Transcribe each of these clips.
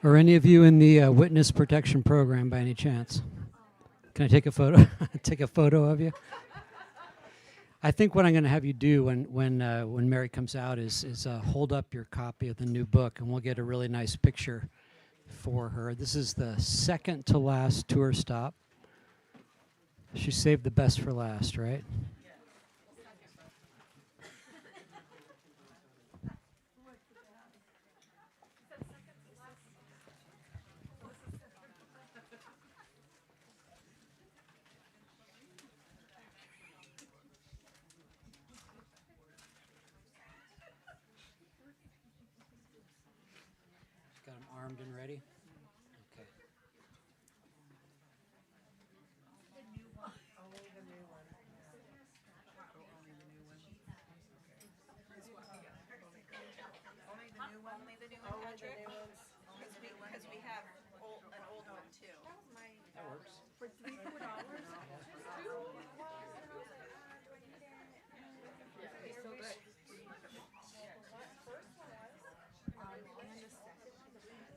Are any of you in the witness protection program by any chance? Can I take a photo? Take a photo of you? I think what I'm going to have you do when Mary comes out is hold up your copy of the new book, and we'll get a really nice picture for her. This is the second to last tour stop. She saved the best for last, right? Got them armed and ready? Okay. Only the new one, Patrick? Because we have an old one too. That works. For $3 hours?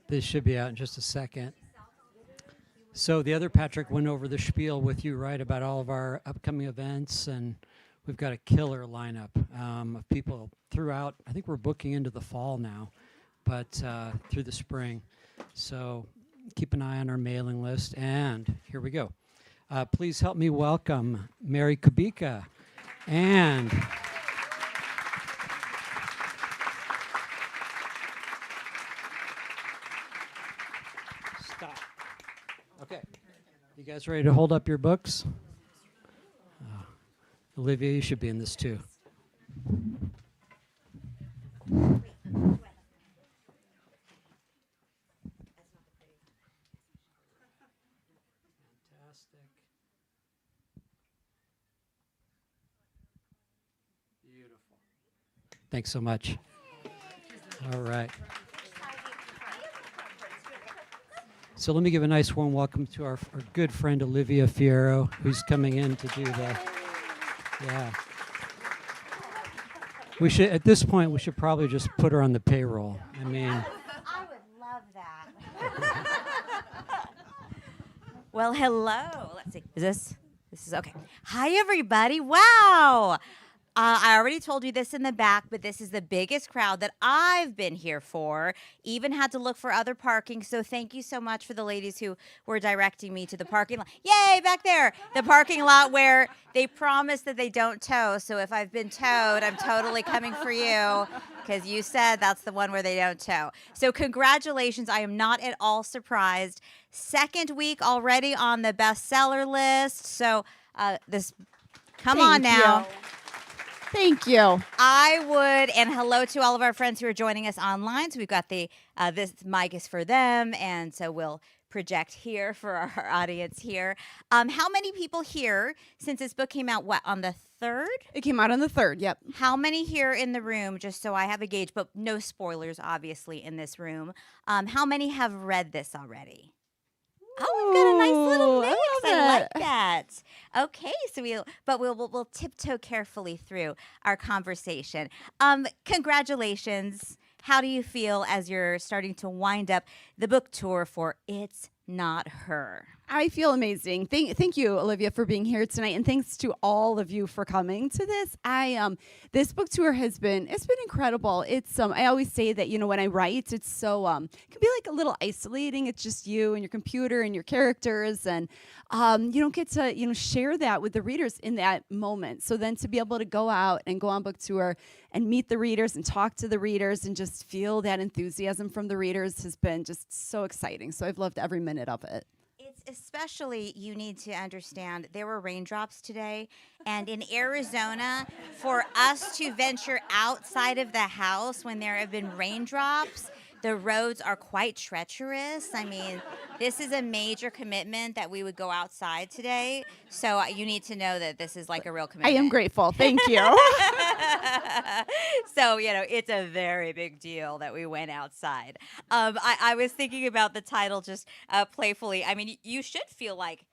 This should be out in just a second. So the other Patrick went over the spiel with you, right, about all of our upcoming events, and we've got a killer lineup of people throughout. I think we're booking into the fall now, but through the spring. So keep an eye on our mailing list, and here we go. Please help me welcome Mary Kubica and stop. Okay, you guys ready to hold up your books? Olivia, you should be in this too. Fantastic. Beautiful. Thanks so much. All right. So let me give a nice warm welcome to our good friend Olivia Fierro, who's coming in to do the, yeah. We should, at this point, we should probably just put her on the payroll. I mean. I would love that. Well, hello. Let's see. This is okay. Hi, everybody. Wow. I already told you this in the back, but this is the biggest crowd that I've been here for. Even had to look for other parking, so thank you so much for the ladies who were directing me to the parking lot. Yay, back there! The parking lot where they promise that they don't tow, so if I've been towed, I'm totally coming for you, because you said that's the one where they don't tow. So congratulations, I am not at all surprised. Second week already on the bestseller list, so come on now. Thank you. I would, and hello to all of our friends who are joining us online. So we've got this mic is for them, and so we'll project here for our audience here. How many people here, since this book came out, on the 3rd? It came out on the 3rd, yep. How many here in the room, just so I have a gauge, but no spoilers, obviously, in this room. How many have read this already? Oh, we've got a nice little mix. I like that. Okay, so we'll tiptoe carefully through our conversation. Congratulations. How do you feel as you're starting to wind up the book tour for It's Not Her? I feel amazing. Thank you, Olivia, for being here tonight, and thanks to all of you for coming to this. This book tour it's been incredible. It's I always say that when I write, it's so it can be like a little isolating. It's just you and your computer and your characters, and you don't get to share that with the readers in that moment. So then to be able to go out and go on book tour and meet the readers and talk to the readers and just feel that enthusiasm from the readers has been just so exciting. So I've loved every minute of it. It's especially, you need to understand, there were raindrops today, and in Arizona, for us to venture outside of the house when there have been raindrops, the roads are quite treacherous. I mean, this is a major commitment that we would go outside today, so you need to know that this is like a real commitment. I am grateful. Thank you. So, it's a very big deal that we went outside. I was thinking about the title just playfully. I mean, you should feel like,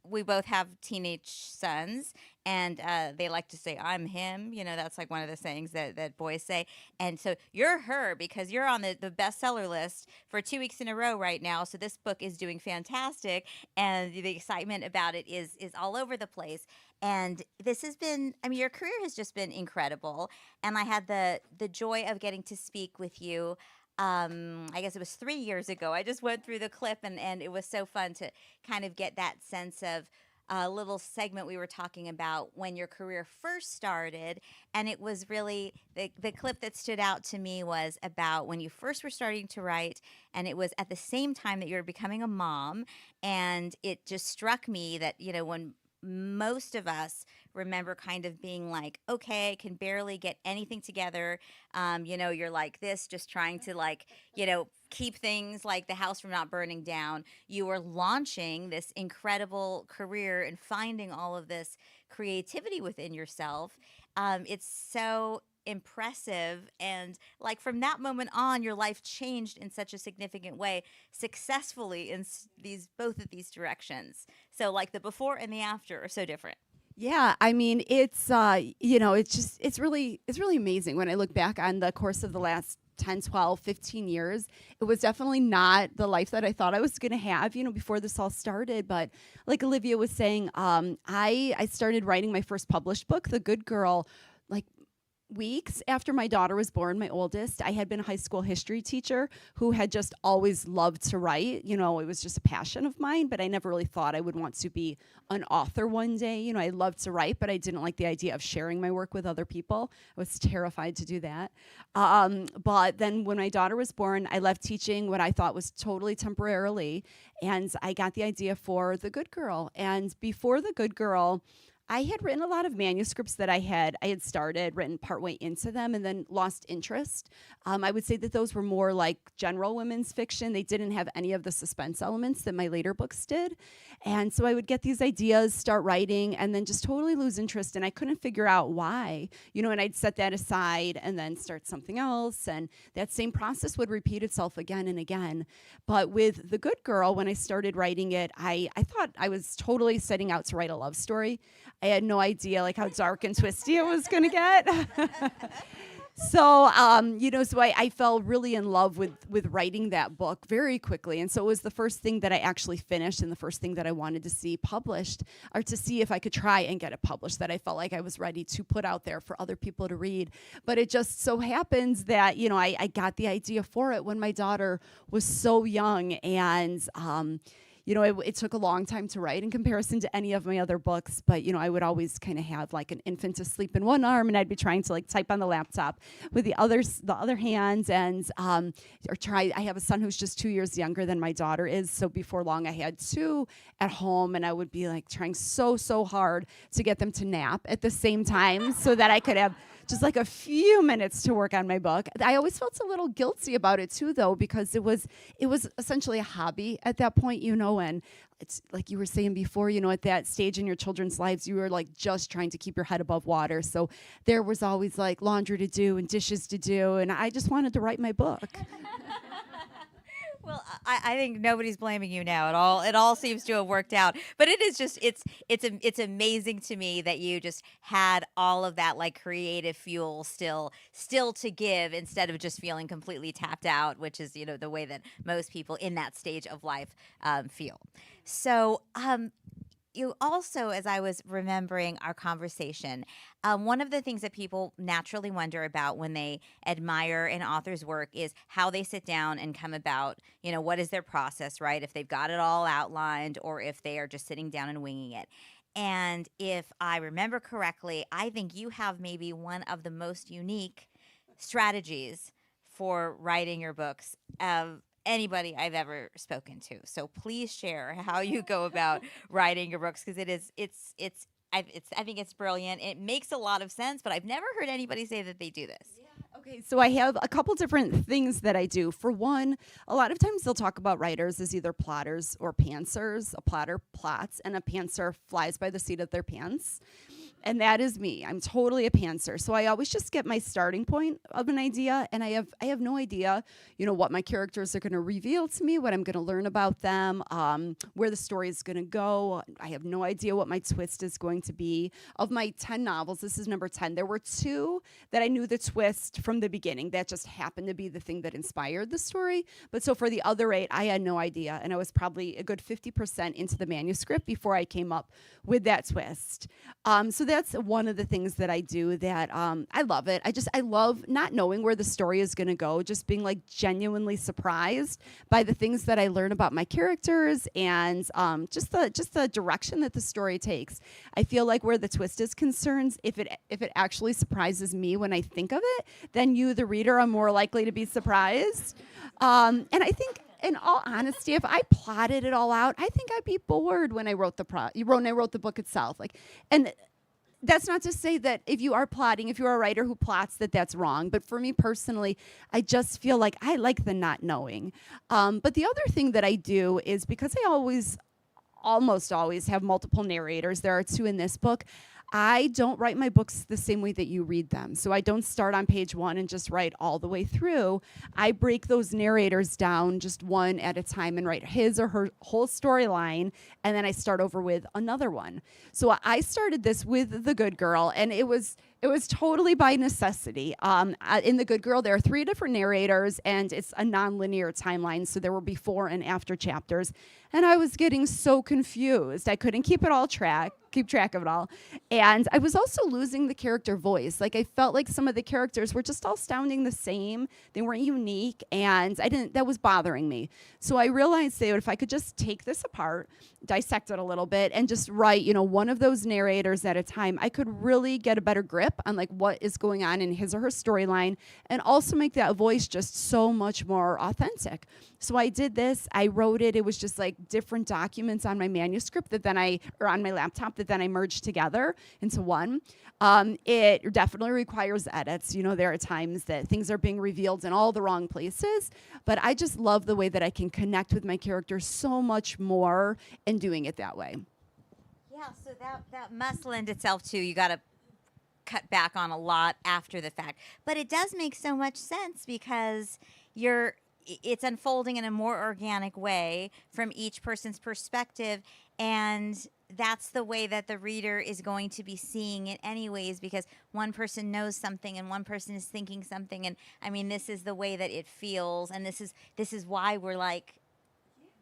we both have teenage sons, and they like to say, I'm him. That's like one of the sayings that boys say. And so you're her because you're on the bestseller list for 2 weeks in a row right now. So this book is doing fantastic, and the excitement about it is all over the place. And this has been, your career has just been incredible. And I had the joy of getting to speak with you. I guess it was 3 years ago. I just went through the clip, and it was so fun to kind of get that sense of a little segment we were talking about when your career first started. And it was really the clip that stood out to me was about when you first were starting to write, and it was at the same time that you were becoming a mom. And it just struck me that, when most of us remember kind of being like, okay, I can barely get anything together. You're like this, just trying to keep things like the house from not burning down. You were launching this incredible career and finding all of this creativity within yourself. It's so impressive, and like from that moment on, your life changed in such a significant way, successfully in both of these directions. So like the before and the after are so different. Yeah, it's really amazing when I look back on the course of the last 10, 12, 15 years. It was definitely not the life that I thought I was going to have, before this all started. But like Olivia was saying, I started writing my first published book, The Good Girl, like weeks after my daughter was born, my oldest. I had been a high school history teacher who had just always loved to write. It was just a passion of mine, but I never really thought I would want to be an author one day. I loved to write, but I didn't like the idea of sharing my work with other people. I was terrified to do that. But then when my daughter was born, I left teaching what I thought was totally temporarily, and I got the idea for The Good Girl. And before The Good Girl, I had written a lot of manuscripts that I had started, written partway into them, and then lost interest. I would say that those were more like general women's fiction. They didn't have any of the suspense elements that my later books did. And so I would get these ideas, start writing, and then just totally lose interest. And I couldn't figure out why, and I'd set that aside and then start something else. And that same process would repeat itself again and again. But with The Good Girl, when I started writing it, I thought I was totally setting out to write a love story. I had no idea how dark and twisty it was going to get. So I fell really in love with writing that book very quickly. And so it was the first thing that I actually finished and the first thing that I wanted to see published, or to see if I could try and get it published, that I felt like I was ready to put out there for other people to read. But it just so happens that, I got the idea for it when my daughter was so young, and it took a long time to write in comparison to any of my other books, but, I would always kind of have like an infant asleep in one arm, and I'd be trying to type on the laptop with the other hand, and I have a son who's just 2 years younger than my daughter is, so before long I had two at home, and I would be trying so hard to get them to nap at the same time so that I could have just a few minutes to work on my book. I always felt a little guilty about it too, though, because it was essentially a hobby at that point, and it's like you were saying before, at that stage in your children's lives, you were just trying to keep your head above water. So there was always laundry to do and dishes to do, and I just wanted to write my book. Well, I think nobody's blaming you now at all. It all seems to have worked out. But it is just it's amazing to me that you just had all of that creative fuel still to give, instead of just feeling completely tapped out, which is the way that most people in that stage of life feel. So you also, as I was remembering our conversation, one of the things that people naturally wonder about when they admire an author's work is how they sit down and come about, what is their process, right? If they've got it all outlined, or if they are just sitting down and winging it. And if I remember correctly, I think you have maybe one of the most unique strategies for writing your books of anybody I've ever spoken to. So please share how you go about writing your books, because I think it's brilliant. It makes a lot of sense, but I've never heard anybody say that they do this. Yeah. Okay, so I have a couple different things that I do. For one, a lot of times they'll talk about writers as either plotters or pantsers. A plotter plots, and a pantser flies by the seat of their pants. And that is me. I'm totally a pantser. So I always just get my starting point of an idea, and I have no idea, what my characters are going to reveal to me, what I'm going to learn about them, where the story is going to go. I have no idea what my twist is going to be. Of my 10 novels, this is number 10. There were 2 that I knew the twist from the beginning. That just happened to be the thing that inspired the story. But so for the other 8, I had no idea, and I was probably a good 50% into the manuscript before I came up with that twist. So that's one of the things that I do that I love it. I love not knowing where the story is going to go, just being like genuinely surprised by the things that I learn about my characters and just the direction that the story takes. I feel like where the twist is concerned, if it actually surprises me when I think of it, then you, the reader, are more likely to be surprised. And I think, in all honesty, if I plotted it all out, I think I'd be bored when I wrote the book itself. And that's not to say that if you are plotting, if you're a writer who plots, that's wrong. But for me personally, I just feel like I like the not knowing. But the other thing that I do is, because I almost always have multiple narrators, there are 2 in this book, I don't write my books the same way that you read them. So I don't start on page 1 and just write all the way through. I break those narrators down just one at a time and write his or her whole storyline, and then I start over with another one. So I started this with The Good Girl, and it was totally by necessity. In The Good Girl, there are 3 different narrators, and it's a non-linear timeline, so there were before and after chapters. And I was getting so confused. I couldn't keep track of it all. And I was also losing the character voice. Like, I felt like some of the characters were just all sounding the same. They weren't unique, and that was bothering me. So I realized that if I could just take this apart, dissect it a little bit, and just write, one of those narrators at a time, I could really get a better grip on like what is going on in his or her storyline, and also make that voice just so much more authentic. So I did this. I wrote it. It was just like different documents on my manuscript or on my laptop that then I merged together into one. It definitely requires edits. There are times that things are being revealed in all the wrong places, but I just love the way that I can connect with my characters so much more in doing it that way. Yeah, so that must lend itself to, you got to cut back on a lot after the fact. But it does make so much sense because it's unfolding in a more organic way from each person's perspective, and that's the way that the reader is going to be seeing it anyways, because one person knows something and one person is thinking something, and I mean, this is the way that it feels, and this is why we're like,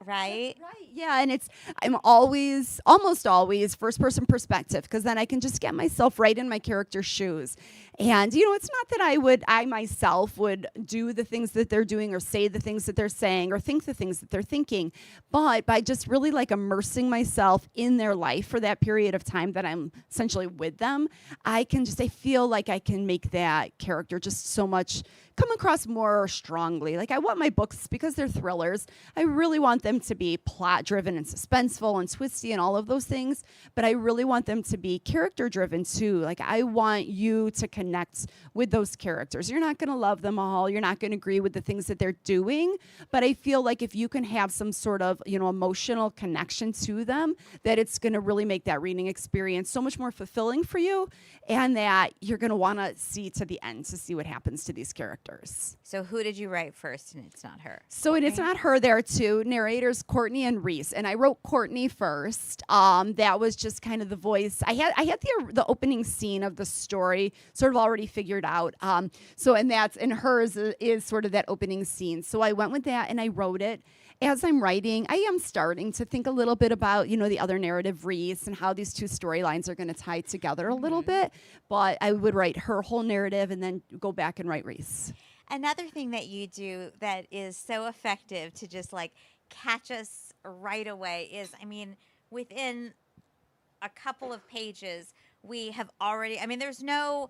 right? Right. Yeah, and I'm almost always first person perspective, because then I can just get myself right in my character's shoes. And it's not that I myself would do the things that they're doing or say the things that they're saying or think the things that they're thinking, but by just really like immersing myself in their life for that period of time that I'm essentially with them, I feel like I can make that character just so much come across more strongly. Like, I want my books, because they're thrillers, I really want them to be plot driven and suspenseful and twisty and all of those things, but I really want them to be character driven too. Like, I want you to connect with those characters. You're not going to love them all. You're not going to agree with the things that they're doing, but I feel like if you can have some sort of, emotional connection to them, that it's going to really make that reading experience so much more fulfilling for you, and that you're going to want to see to the end to see what happens to these characters. So who did you write first, and it's not her? So it's not her. There are 2 narrators, Courtney and Reese, and I wrote Courtney first. That was just kind of the voice. I had the opening scene of the story sort of already figured out. And hers is sort of that opening scene. So I went with that and I wrote it. As I'm writing, I am starting to think a little bit about, the other narrative, Reese, and how these 2 storylines are going to tie together a little bit. But I would write her whole narrative and then go back and write Reese. Another thing that you do that is so effective to just like catch us right away is, I mean, within a couple of pages, we have already, I mean, there's no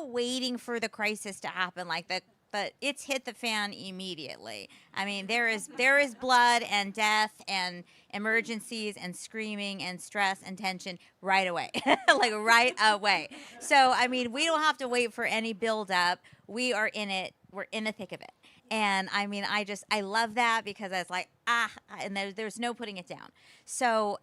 waiting for the crisis to happen, like that. But it's hit the fan immediately. I mean, there is blood and death and emergencies and screaming and stress and tension right away, like right away. So, I mean, we don't have to wait for any build up. We are in it. We're in the thick of it. And I mean, I love that, because I was like, and there's no putting it down. So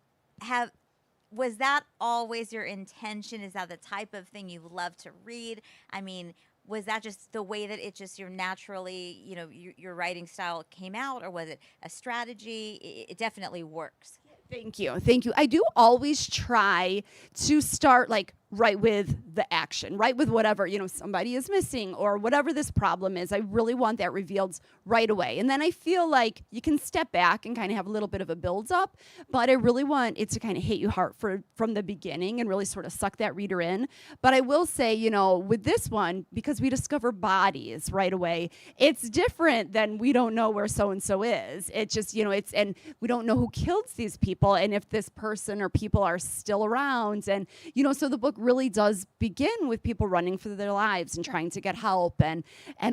was that always your intention? Is that the type of thing you love to read? I mean, was that just the way that it just, your naturally, your writing style came out, or was it a strategy? It definitely works. Thank you. Thank you. I do always try to start like right with the action, right with whatever, somebody is missing or whatever this problem is. I really want that revealed right away. And then I feel like you can step back and kind of have a little bit of a build up, but I really want it to kind of hit you hard from the beginning and really sort of suck that reader in. But I will say, with this one, because we discover bodies right away, it's different than we don't know where so-and-so is. It just, and we don't know who killed these people and if this person or people are still around. And, so the book really does begin with people running for their lives and trying to get help and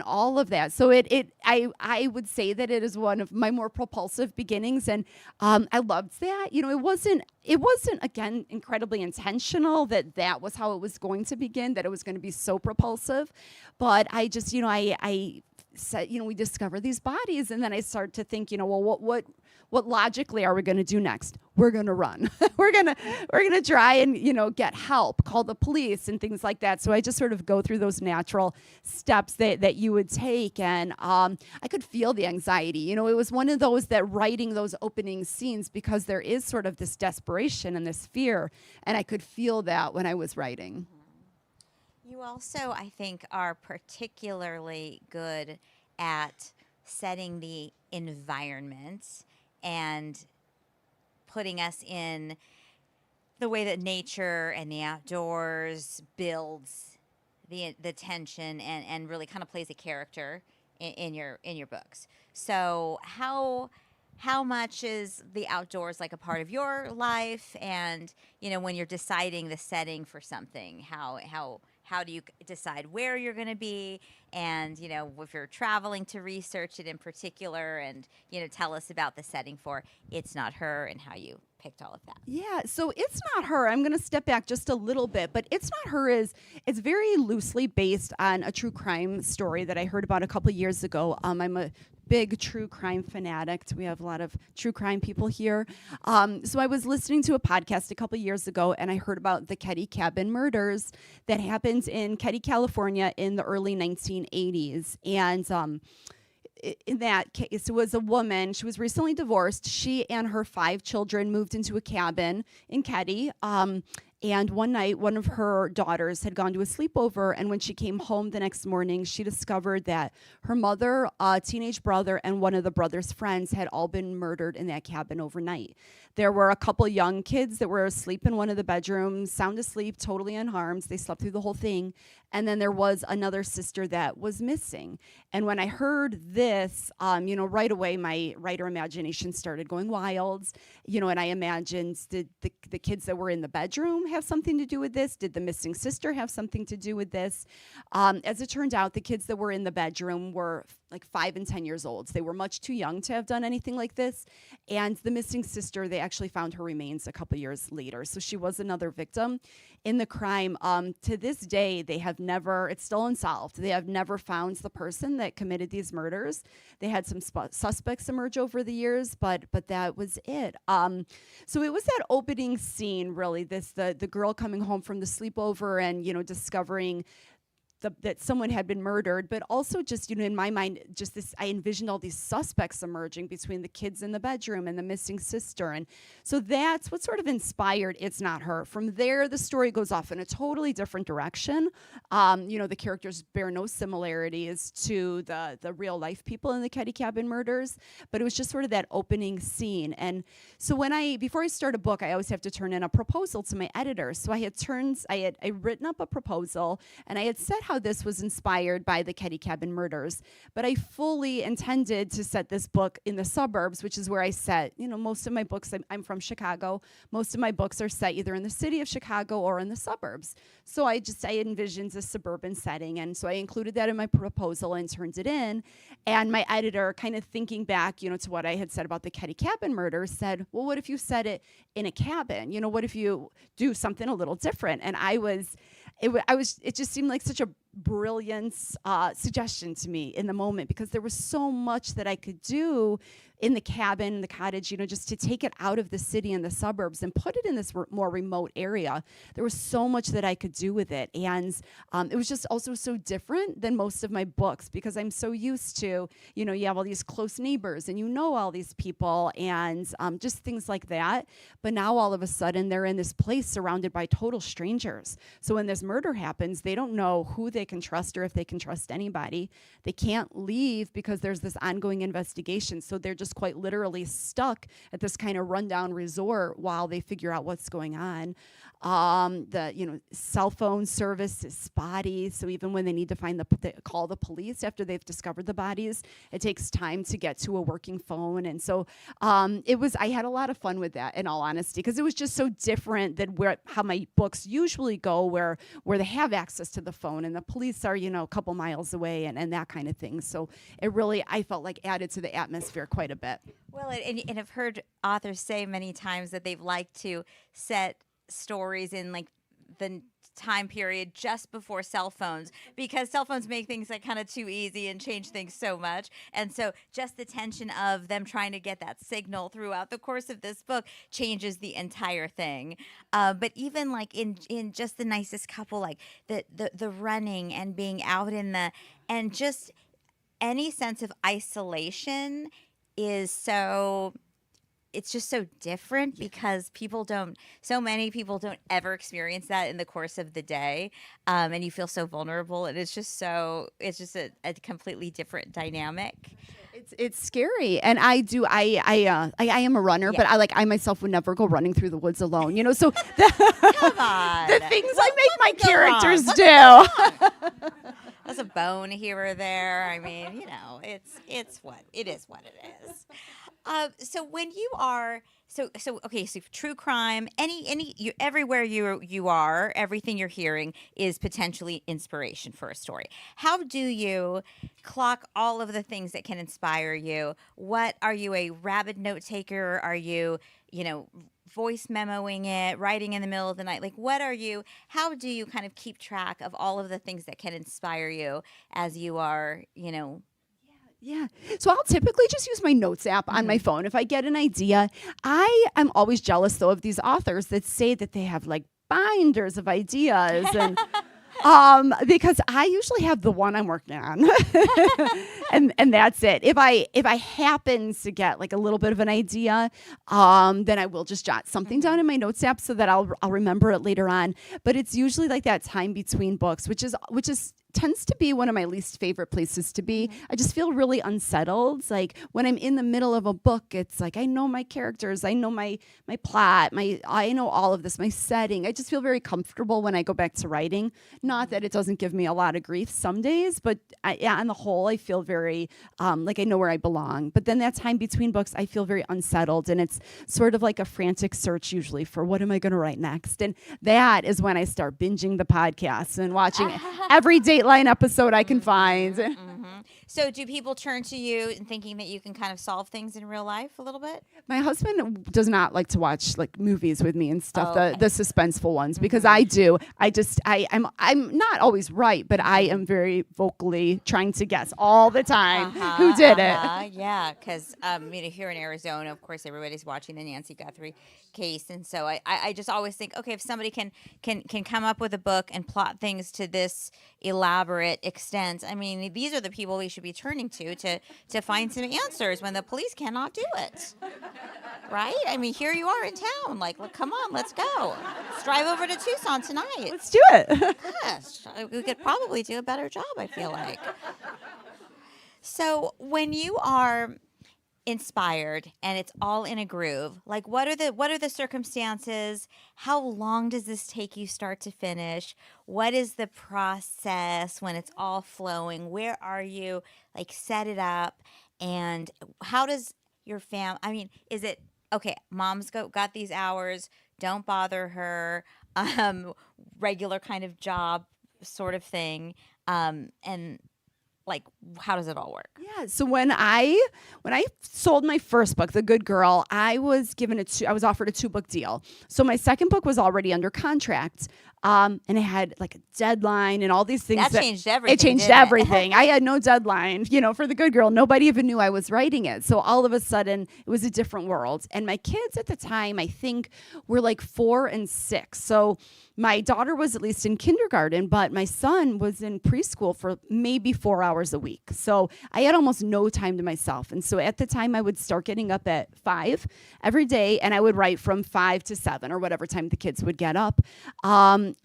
all of that. So I would say that it is one of my more propulsive beginnings, and I loved that. It wasn't again incredibly intentional that was how it was going to begin, that it was going to be so propulsive, but I just I said, we discover these bodies, and then I start to think, well, what logically are we going to do next? We're going to run. we're going to try and, get help, call the police and things like that. So I just sort of go through those natural steps that you would take. And I could feel the anxiety. It was one of those that writing those opening scenes, because there is sort of this desperation and this fear. And I could feel that when I was writing. You also, I think, are particularly good at setting the environment and putting us in the way that nature and the outdoors builds the tension and really kind of plays a character in your books. So how much is the outdoors like a part of your life? And when you're deciding the setting for something, how do you decide where you're going to be? And, if you're traveling to research it in particular, and, tell us about the setting for It's Not Her and how you picked all of that. Yeah, so It's Not Her, I'm going to step back just a little bit, but It's Not Her it's very loosely based on a true crime story that I heard about a couple years ago. I'm a big true crime fanatic. We have a lot of true crime people here. So I was listening to a podcast a couple years ago, and I heard about the Ketty Cabin murders that happened in Ketty, California in the early 1980s. And in that case, it was a woman. She was recently divorced. She and her 5 children moved into a cabin in Ketty. And one night, one of her daughters had gone to a sleepover, and when she came home the next morning, she discovered that her mother, a teenage brother, and one of the brother's friends had all been murdered in that cabin overnight. There were a couple young kids that were asleep in one of the bedrooms, sound asleep, totally unharmed. They slept through the whole thing. And then there was another sister that was missing. And when I heard this, right away, my writer imagination started going wild, and I imagined, did the kids that were in the bedroom have something to do with this? Did the missing sister have something to do with this? As it turned out, the kids that were in the bedroom were like 5 and 10 years old. They were much too young to have done anything like this. And the missing sister, they actually found her remains a couple years later. So she was another victim in the crime. To this day, it's still unsolved. They have never found the person that committed these murders. They had some suspects emerge over the years, but that was it. So it was that opening scene, really, the girl coming home from the sleepover and, discovering that someone had been murdered, but also just, in my mind, just this, I envisioned all these suspects emerging between the kids in the bedroom and the missing sister. And so that's what sort of inspired It's Not Her. From there, the story goes off in a totally different direction. The characters bear no similarities to the real life people in the Ketty Cabin murders, but it was just sort of that opening scene. And so before I start a book, I always have to turn in a proposal to my editor. So I had written up a proposal, and I had said how this was inspired by the Ketty Cabin murders, but I fully intended to set this book in the suburbs, which is where I set, most of my books. I'm from Chicago. Most of my books are set either in the city of Chicago or in the suburbs. So I envisioned a suburban setting, and so I included that in my proposal and turned it in. And my editor, kind of thinking back, to what I had said about the Ketty Cabin murders, said, well, what if you set it in a cabin? What if you do something a little different? And it just seemed like such a brilliant suggestion to me in the moment, because there was so much that I could do in the cabin, the cottage, just to take it out of the city and the suburbs and put it in this more remote area. There was so much that I could do with it. And it was just also so different than most of my books, because I'm so used to, you have all these close neighbors and all these people and just things like that. But now all of a sudden they're in this place surrounded by total strangers. So when this murder happens, they don't know who they can trust or if they can trust anybody. They can't leave because there's this ongoing investigation. So they're just quite literally stuck at this kind of rundown resort while they figure out what's going on. The cell phone service is spotty, so even when they need to call the police after they've discovered the bodies, it takes time to get to a working phone. And so I had a lot of fun with that, in all honesty, because it was just so different than how my books usually go, where they have access to the phone and the police are a couple miles away and that kind of thing. So it really, I felt like, added to the atmosphere quite a bit. Well, and I've heard authors say many times that they've liked to set stories in like the time period just before cell phones, because cell phones make things like kind of too easy and change things so much. And so just the tension of them trying to get that signal throughout the course of this book changes the entire thing. But even like in just the nicest couple, like the running and being out and just any sense of isolation is it's just so different, because so many people don't ever experience that in the course of the day. And you feel so vulnerable, and it's just a completely different dynamic. It's scary, and I am a runner, but I myself would never go running through the woods alone. So Come on. the things I make my characters do. There's a bone here or there. I mean, it's what it is. So when you are so true crime, everywhere you are, everything you're hearing is potentially inspiration for a story. How do you clock all of the things that can inspire you? What are you, a rabid note taker? Are you, voice memoing it, writing in the middle of the night? Like, what are you? How do you kind of keep track of all of the things that can inspire you as you are, Yeah. So I'll typically just use my notes app on my phone if I get an idea. I am always jealous, though, of these authors that say that they have like binders of ideas and because I usually have the one I'm working on and that's it. If I happen to get like a little bit of an idea, then I will just jot something down in my notes app so that I'll remember it later on. But it's usually like that time between books, which is tends to be one of my least favorite places to be. I just feel really unsettled. Like when I'm in the middle of a book, it's like I know my characters, I know my plot, I know all of this, my setting. I just feel very comfortable when I go back to writing. Not that it doesn't give me a lot of grief some days, but on the whole, I feel very like I know where I belong. But then that time between books, I feel very unsettled, and it's sort of like a frantic search usually for what am I going to write next. And that is when I start binging the podcasts and watching every Dateline episode I can find. So do people turn to you and thinking that you can kind of solve things in real life a little bit? My husband does not like to watch like movies with me and stuff, the suspenseful ones, because I do. I'm not always right, but I am very vocally trying to guess all the time who did it. Yeah, because here in Arizona, of course, everybody's watching the Nancy Guthrie case, and so I just always think, okay, if somebody can come up with a book and plot things to this elaborate extent, I mean, these are the people we should be turning to find some answers when the police cannot do it. Right? I mean, here you are in town. Like, look, come on, let's go. Let's drive over to Tucson tonight. Let's do it. Yes, we could probably do a better job, I feel like. So when you are inspired and it's all in a groove, like what are the circumstances? How long does this take you start to finish? What is the process when it's all flowing? Where are you? Like, set it up. And how does your is it okay, mom's got these hours, don't bother her, regular kind of job sort of thing, and like, how does it all work? Yeah. So when I sold my first book, The Good Girl, I was offered a 2-book deal. So my second book was already under contract. And I had like a deadline and all these things. That changed everything. It changed didn't it? everything. I had no deadline, for the good girl. Nobody even knew I was writing it. So all of a sudden, it was a different world. And my kids at the time, I think, were like 4 and 6. So my daughter was at least in kindergarten, but my son was in preschool for maybe 4 hours a week. So I had almost no time to myself. And so at the time, I would start getting up at 5 every day, and I would write from 5 to 7 or whatever time the kids would get up. And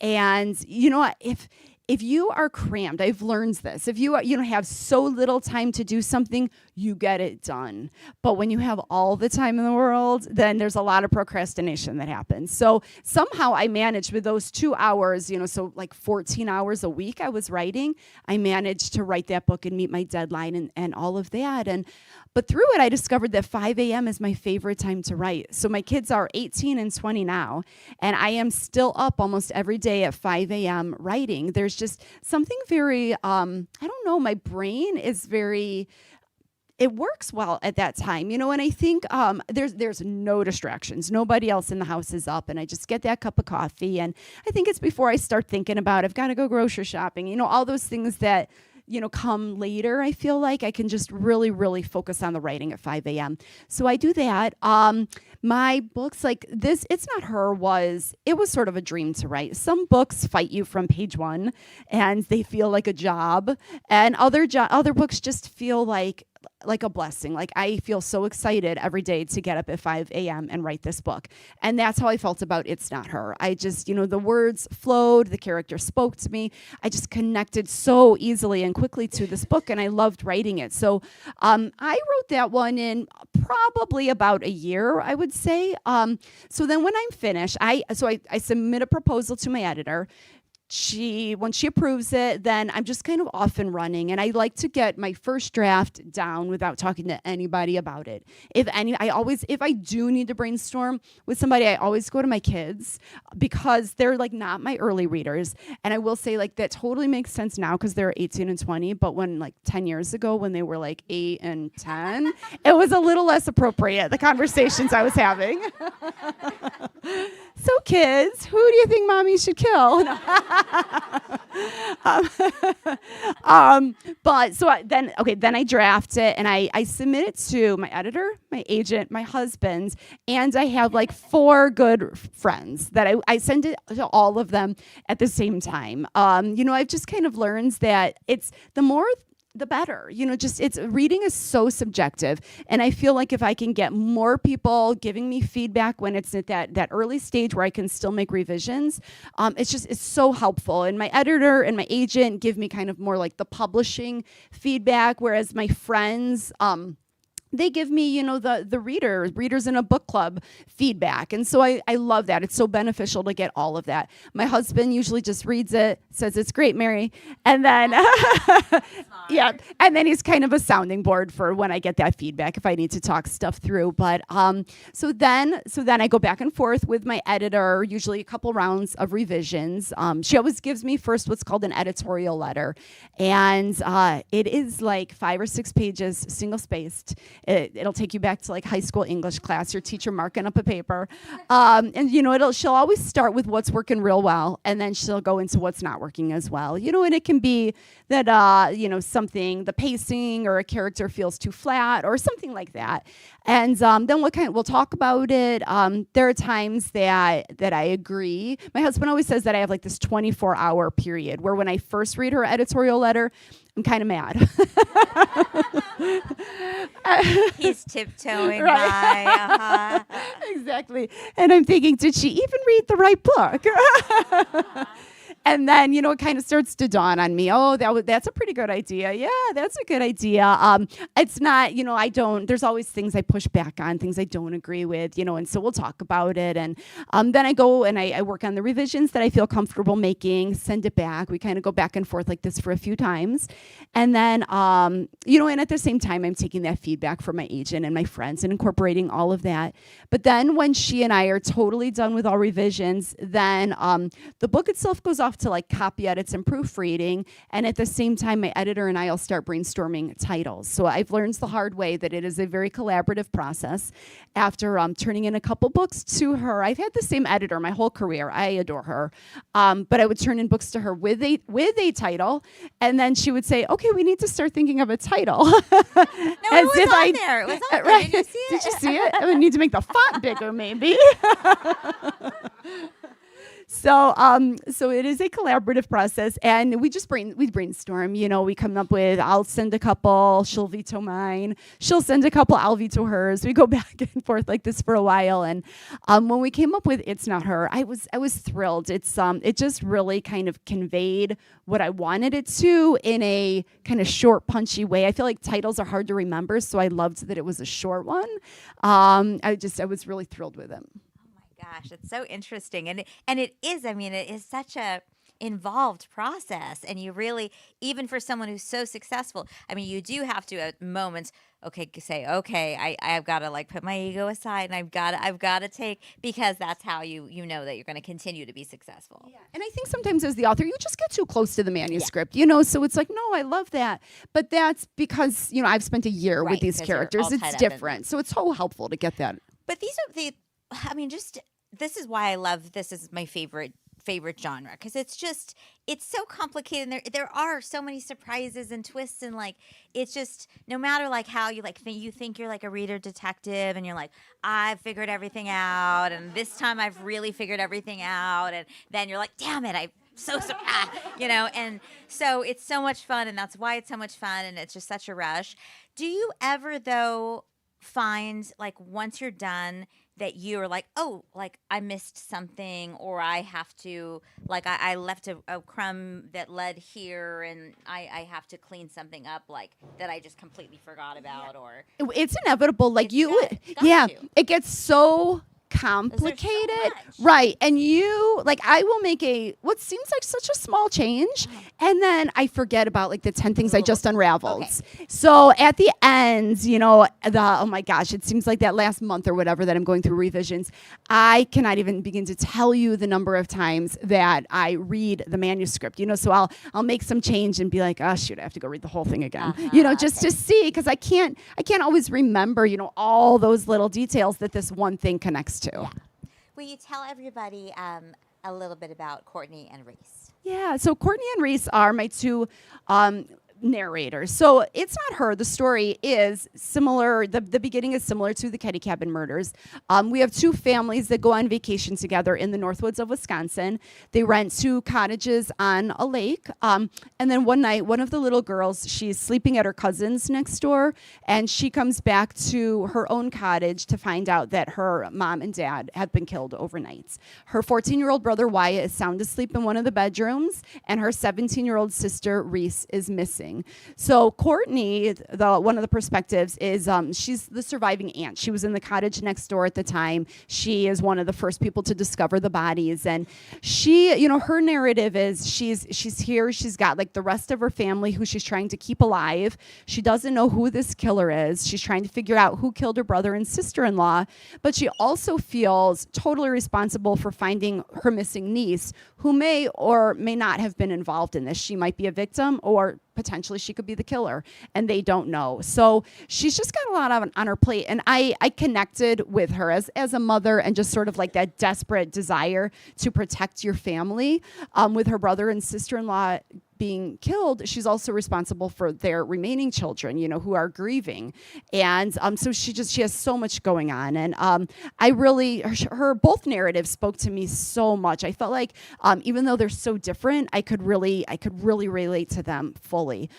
if you are crammed, I've learned this. If you have so little time to do something, you get it done. But when you have all the time in the world, then there's a lot of procrastination that happens. So somehow I managed with those 2 hours, so like 14 hours a week I was writing. I managed to write that book and meet my deadline and all of that. But through it, I discovered that 5 a.m. is my favorite time to write. So my kids are 18 and 20 now, and I am still up almost every day at 5 a.m. writing. There's just something very, I don't know, my brain is very, it works well at that time, and I think there's no distractions. Nobody else in the house is up, and I just get that cup of coffee, and I think it's before I start thinking about I've got to go grocery shopping, all those things that come later. I feel like I can just really, really focus on the writing at 5 a.m. So I do that. My books like this, It's Not Her it was sort of a dream to write. Some books fight you from page 1 and they feel like a job, and other books just feel like a blessing. Like I feel so excited every day to get up at 5 a.m. and write this book. And that's how I felt about It's Not Her. I just, the words flowed, the character spoke to me. I just connected so easily and quickly to this book, and I loved writing it. So I wrote that one in probably about a year, I would say. So then when I'm finished, I submit a proposal to my editor. Once she approves it, then I'm just kind of off and running, and I like to get my first draft down without talking to anybody about it. If I do need to brainstorm with somebody, I always go to my kids because they're like not my early readers. And I will say like that totally makes sense now because they're 18 and 20, but when like 10 years ago when they were like 8 and 10, it was a little less appropriate, the conversations I was having. So kids, who do you think mommy should kill? No. Then I draft it and I submit it to my editor, my agent, my husband, and I have like 4 good friends that I send it to all of them at the same time. I've just kind of learned that it's the more the better. Reading is so subjective. And I feel like if I can get more people giving me feedback when it's at that early stage where I can still make revisions, it's so helpful. And my editor and my agent give me kind of more like the publishing feedback, whereas my friends, they give me, the readers in a book club feedback. And so I love that. It's so beneficial to get all of that. My husband usually just reads it, says, "It's great, Mary." And then, yeah. And then he's kind of a sounding board for when I get that feedback, if I need to talk stuff through. But, so then I go back and forth with my editor, usually a couple rounds of revisions. She always gives me first what's called an editorial letter. And, it is like 5 or 6 pages, single spaced. It'll take you back to like high school English class, your teacher marking up a paper. And she'll always start with what's working real well, and then she'll go into what's not working as well. And it can be that, the pacing or a character feels too flat or something like that. And then we'll talk about it. There are times that I agree. My husband always says that I have like this 24-hour period where when I first read her editorial letter, I'm kind of mad. He's tiptoeing right. by. Uh-huh. Exactly. And I'm thinking, did she even read the right book? And then, it kind of starts to dawn on me, that's a pretty good idea. Yeah, that's a good idea. It's not, there's always things I push back on, things I don't agree with, and so we'll talk about it. And then I go and I work on the revisions that I feel comfortable making, send it back. We kind of go back and forth like this for a few times. And then, and at the same time, I'm taking that feedback from my agent and my friends and incorporating all of that. But then when she and I are totally done with all revisions, then the book itself goes off off to like copy edits and proofreading. And at the same time, my editor and I will start brainstorming titles. So I've learned the hard way that it is a very collaborative process. After turning in a couple books to her, I've had the same editor my whole career. I adore her. But I would turn in books to her with a title. And then she would say, okay, we need to start thinking of a title. No, it was on there. It was on there. Right. Did you see it? Did you see it? I would need to make the font bigger, maybe. So it is a collaborative process, and we brainstorm. You know, we come up with, I'll send a couple, she'll veto mine. She'll send a couple, I'll veto hers. We go back and forth like this for a while. And when we came up with It's Not Her, I was thrilled. It just really kind of conveyed what I wanted it to in a kind of short, punchy way. I feel like titles are hard to remember, so I loved that it was a short one. I was really thrilled with it. Gosh, it's so interesting. And it is, I mean, it is such a involved process. And you really, even for someone who's so successful, I mean, you do have to at moments, say, I've got to like put my ego aside, and I've got to take, because that's how you know that you're going to continue to be successful. Yeah. And I think sometimes as the author, you just get too close to the manuscript, you know, so it's like, no, I love that. But that's because, you know, I've spent a year with these characters. It's different. So it's so helpful to get that. But these are this is why I love, this is my favorite genre, because it's so complicated, and there are so many surprises and twists, and like it's just, no matter like how you like you think you're like a reader detective, and you're like, I've figured everything out, and this time I've really figured everything out, and then you're like, damn it, I'm so surprised, you know. And so it's so much fun, and that's why it's so much fun, and it's just such a rush. Do you ever though find like once you're done that you're like, oh, like I missed something, or I have to, like I left a crumb that led here, and I have to clean something up, like that I just completely forgot about, or it's inevitable. Like it gets so complicated, right? And I will make what seems like such a small change, and then I forget about like the 10 things I just unraveled. Okay. So at the end, you know, oh my gosh, it seems like that last month or whatever that I'm going through revisions, I cannot even begin to tell you the number of times that I read the manuscript, you know. So I'll make some change and be like, oh shoot, I have to go read the whole thing again, you know, just to see, because I can't always remember, you know, all those little details that this one thing connects to. Yeah. Will you tell everybody a little bit about Courtney and Reese? Yeah, so Courtney and Reese are my two narrators. So It's Not Her. The story is similar. The beginning is similar to the Ketty Cabin murders. We have two families that go on vacation together in the Northwoods of Wisconsin. They rent two cottages on a lake. And then one night, one of the little girls, she's sleeping at her cousin's next door, and she comes back to her own cottage to find out that her mom and dad have been killed overnight. Her 14-year-old brother, Wyatt, is sound asleep in one of the bedrooms, and her 17-year-old sister, Reese, is missing. So Courtney, one of the perspectives is she's the surviving aunt. She was in the cottage next door at the time. She is one of the first people to discover the bodies, and she, you know, her narrative is she's here. She's got like the rest of her family who she's trying to keep alive. She doesn't know who this killer is. She's trying to figure out who killed her brother and sister-in-law, but she also feels totally responsible for finding her missing niece, who may or may not have been involved in this. She might be a victim, or potentially she could be the killer, and they don't know. So she's just got a lot on her plate, and I connected with her as a mother, and just sort of like that desperate desire to protect your family. With her brother and sister-in-law being killed, she's also responsible for their remaining children, you know, who are grieving. And so she has so much going on. And I really, her both narratives spoke to me so much. I felt like even though they're so different, I could really relate to them fully.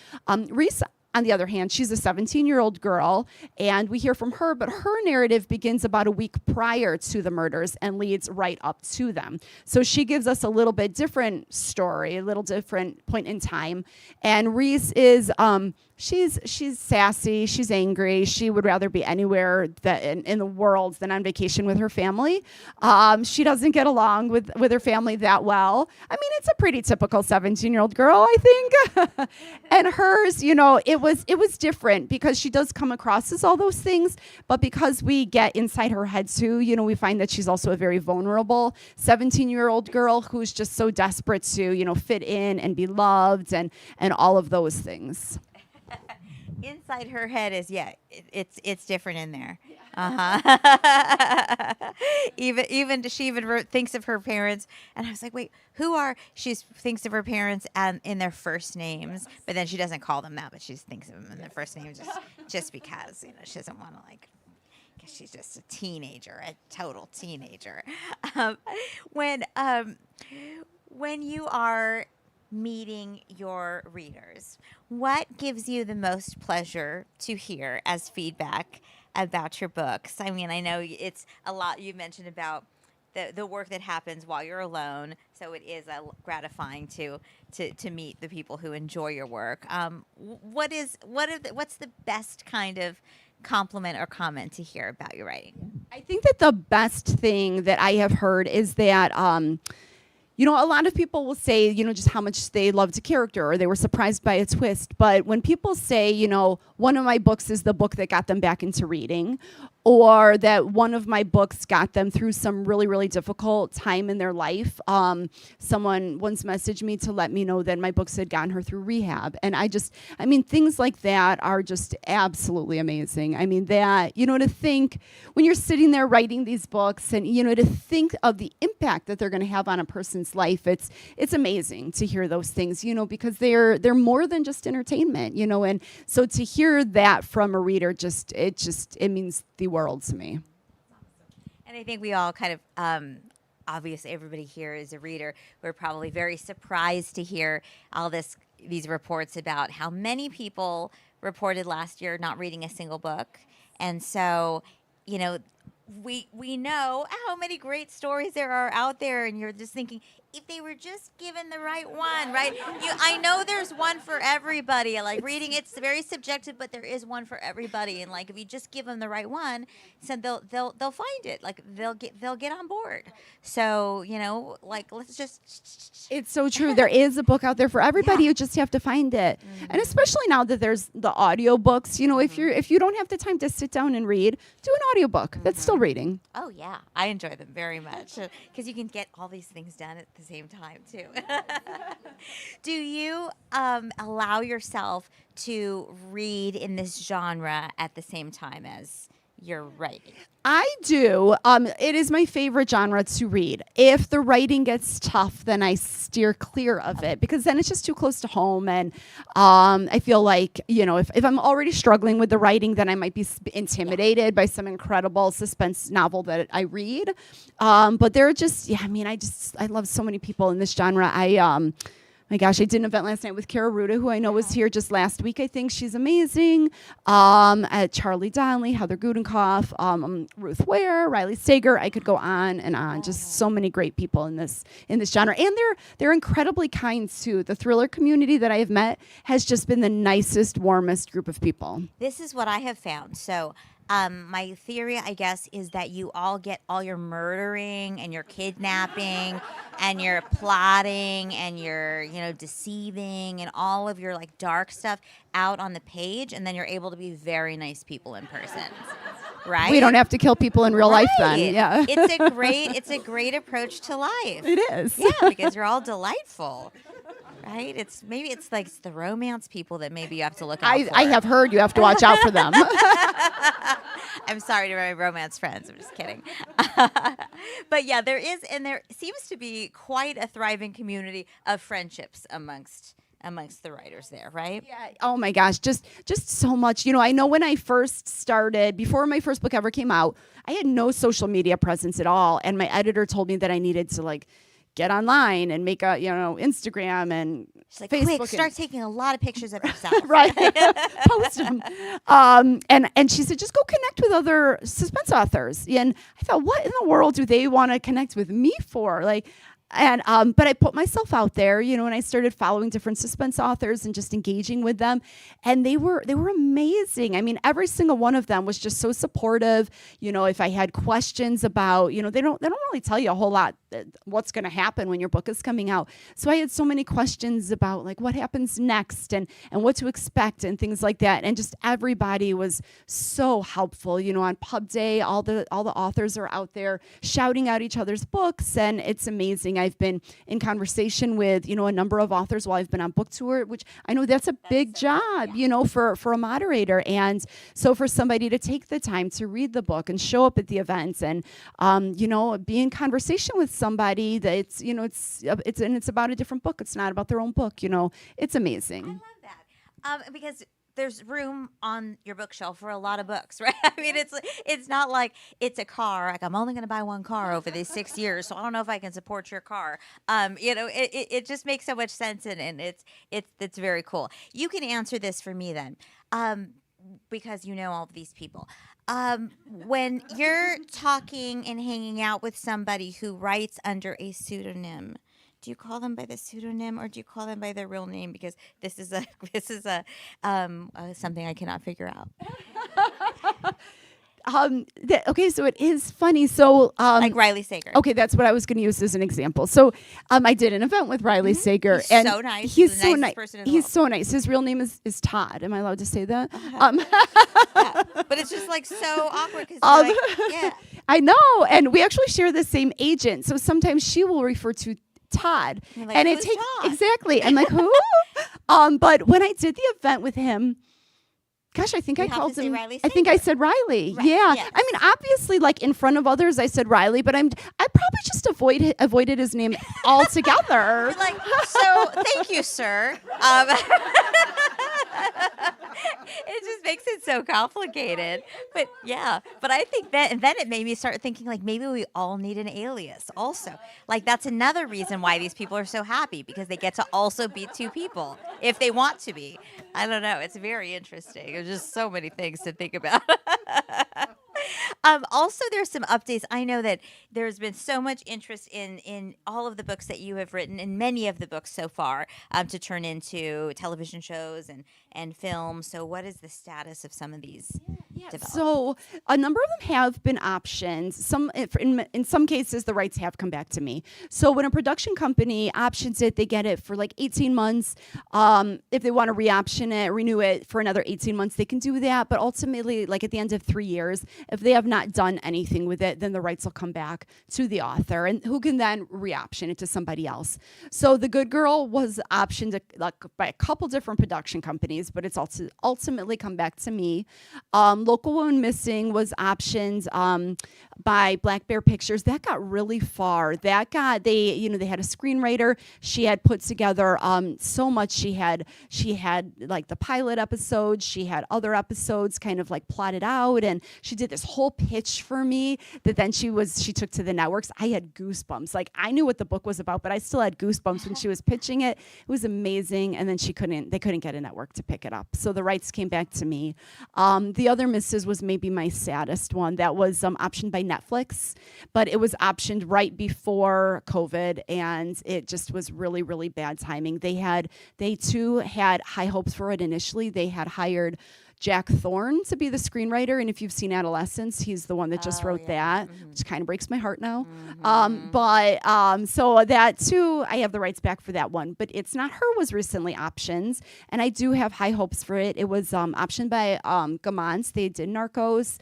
Reese, on the other hand, she's a 17-year-old girl, and we hear from her, but her narrative begins about a week prior to the murders and leads right up to them. So she gives us a little bit different story, a little different point in time. And Reese is she's sassy, she's angry. She would rather be anywhere that in the world than on vacation with her family. She doesn't get along with her family that well. I mean, it's a pretty typical 17-year-old girl, I think. And hers, it was different because she does come across as all those things, but because we get inside her head too, we find that she's also a very vulnerable 17-year-old girl who's just so desperate to, fit in and be loved and all of those things. Inside her head is it's different in there. Uh-huh. even she thinks of her parents, and I was like, wait, she thinks of her parents in their first names, but then she doesn't call them that, but she thinks of them in their first names just because she doesn't want to because she's just a teenager, a total teenager. When you are meeting your readers, what gives you the most pleasure to hear as feedback about your books? I mean, I know it's a lot. You mentioned about the work that happens while you're alone, so it is gratifying to meet the people who enjoy your work. What's the best kind of compliment or comment to hear about your writing? I think that the best thing that I have heard is that a lot of people will say, just how much they loved a character or they were surprised by a twist. But when people say, one of my books is the book that got them back into reading, or that one of my books got them through some really, really difficult time in their life. Someone once messaged me to let me know that my books had gotten her through rehab. And things like that are just absolutely amazing. I mean, that, to think when you're sitting there writing these books and, to think of the impact that they're going to have on a person's life, it's amazing to hear those things, because they're more than just entertainment, and so to hear that from a reader, it means the world to me. And I think we all kind of, obviously everybody here is a reader. We're probably very surprised to hear all these reports about how many people reported last year not reading a single book. And so, we know how many great stories there are out there, and you're just thinking, if they were just given the right one, right? I know there's one for everybody. Like reading, it's very subjective, but there is one for everybody. And if you just give them the right one, so they'll find it. They'll get on board. So let's just. It's so true. There is a book out there for everybody. Yeah. You just have to find it. Mm-hmm. And especially now that there's the audio books, mm-hmm. if you don't have the time to sit down and read, do an audiobook. Mm-hmm. That's still reading. Oh yeah, I enjoy them very much because you can get all these things done at the same time too. Do you allow yourself to read in this genre at the same time as you're writing? I do. It is my favorite genre to read. If the writing gets tough, then I steer clear of it because then it's just too close to home. And I feel like, if I'm already struggling with the writing, then I might be intimidated by some incredible suspense novel that I read. But there are just, I love so many people in this genre. My gosh, I did an event last night with Kara Ruda, who I know was here just last week. I think she's amazing. At Charlie Donnelly, Heather Gudenkoff, Ruth Ware, Riley Sager. I could go on and on. Just so many great people in this genre, and they're incredibly kind too. The thriller community that I have met has just been the nicest, warmest group of people. This is what I have found. So. My theory, I guess, is that you all get all your murdering and your kidnapping and your plotting and your, deceiving and all of your dark stuff out on the page, and then you're able to be very nice people in person. Right? We don't have to kill people in real life then. Yeah. It's a great approach to life. It is. Yeah, because you're all delightful. Right? It's the romance people that maybe you have to look out for. I have heard you have to watch out for them. I'm sorry to my romance friends. I'm just kidding. But yeah, there seems to be quite a thriving community of friendships amongst the writers there, right? Yeah. Oh my gosh, just so much. I know when I first started, before my first book ever came out, I had no social media presence at all, and my editor told me that I needed to get online and make a Instagram and Facebook. Quick, start taking a lot of pictures of yourself. Right. Post them. And she said, just go connect with other suspense authors. And I thought, what in the world do they want to connect with me for? And but I put myself out there, and I started following different suspense authors and just engaging with them, and they were amazing. I mean, every single one of them was just so supportive. If I had questions about, they don't really tell you a whole lot what's going to happen when your book is coming out. So I had so many questions about like what happens next and what to expect and things like that. And just everybody was so helpful. On pub day, all the authors are out there shouting out each other's books, and it's amazing. I've been in conversation with, a number of authors while I've been on book tour, which I know that's a big job, for a moderator. And so for somebody to take the time to read the book and show up at the events and, be in conversation with somebody that it's about a different book. It's not about their own book, it's amazing. I love that. Because there's room on your bookshelf for a lot of books, right? I mean, it's not like it's a car. Like I'm only going to buy one car over these 6 years, so I don't know if I can support your car. It just makes so much sense, and it's very cool. You can answer this for me then, because you know all of these people. When you're talking and hanging out with somebody who writes under a pseudonym, do you call them by the pseudonym or do you call them by their real name? Because this is something I cannot figure out. Okay, so it is funny. So like Riley Sager. Okay, that's what I was going to use as an example. So I did an event with Riley Sager. He's and so nice. He's the so nicest nice. person in the He's world. so nice. His real name is Todd. Am I allowed to say that? Yeah. But it's just like so awkward because yeah. I know. And we actually share the same agent. So sometimes she will refer to Todd. Like, and who's Todd? Exactly. I'm like, who? But when I did the event with him, gosh, I think I called him. Riley I think I Sager. said Riley. Right, Yeah. yes. I mean, obviously, like in front of others, I said Riley, but I probably just avoided his name altogether. You're like, so thank you, sir. It just makes it so complicated. But yeah, but I think that, and then it made me start thinking like maybe we all need an alias also. Like that's another reason why these people are so happy, because they get to also be two people if they want to be. I don't know. It's very interesting. There's just so many things to think about. Also, there's some updates. I know that there's been so much interest in all of the books that you have written, and many of the books so far, to turn into television shows and films. So what is the status of some of these developments? So a number of them have been options. In some cases, the rights have come back to me. So when a production company options it, they get it for like 18 months. If they want to re-option it, renew it for another 18 months, they can do that. But ultimately, like at the end of 3 years, if they have not done anything with it, then the rights will come back to the author, and who can then re-option it to somebody else. So The Good Girl was optioned by a couple different production companies, but it's also ultimately come back to me. Local Woman Missing was optioned by Black Bear Pictures. That got really far. They had a screenwriter. She had put together so much. She had like the pilot episode. She had other episodes kind of like plotted out, and she did this whole pitch for me that then she took to the networks. I had goosebumps. Like I knew what the book was about, but I still had goosebumps when she was pitching it. It was amazing. And then they couldn't get a network to pick it up. So the rights came back to me. The Other Misses was maybe my saddest one. That was optioned by Netflix, but it was optioned right before COVID, and it just was really, really bad timing. They too had high hopes for it initially. They had hired Jack Thorne to be the screenwriter, and if you've seen Adolescence, he's the one that just wrote that, which kind of breaks my heart now. So that too, I have the rights back for that one, but It's Not Her was recently optioned, and I do have high hopes for it. It was optioned by Gamans. They did Narcos.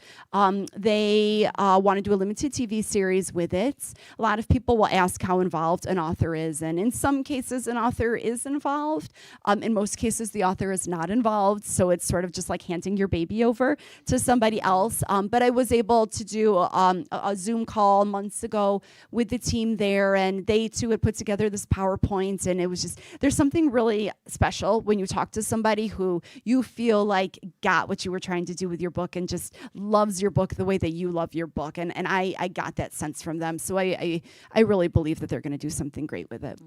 They want to do a limited TV series with it. A lot of people will ask how involved an author is, and in some cases, an author is involved. In most cases, the author is not involved, so it's sort of just like handing your baby over to somebody else. But I was able to do a Zoom call months ago with the team there, and they too had put together this PowerPoint, and it was just, there's something really special when you talk to somebody who you feel like got what you were trying to do with your book and just loves your book the way that you love your book. And I got that sense from them. So I really believe that they're going to do something great with it.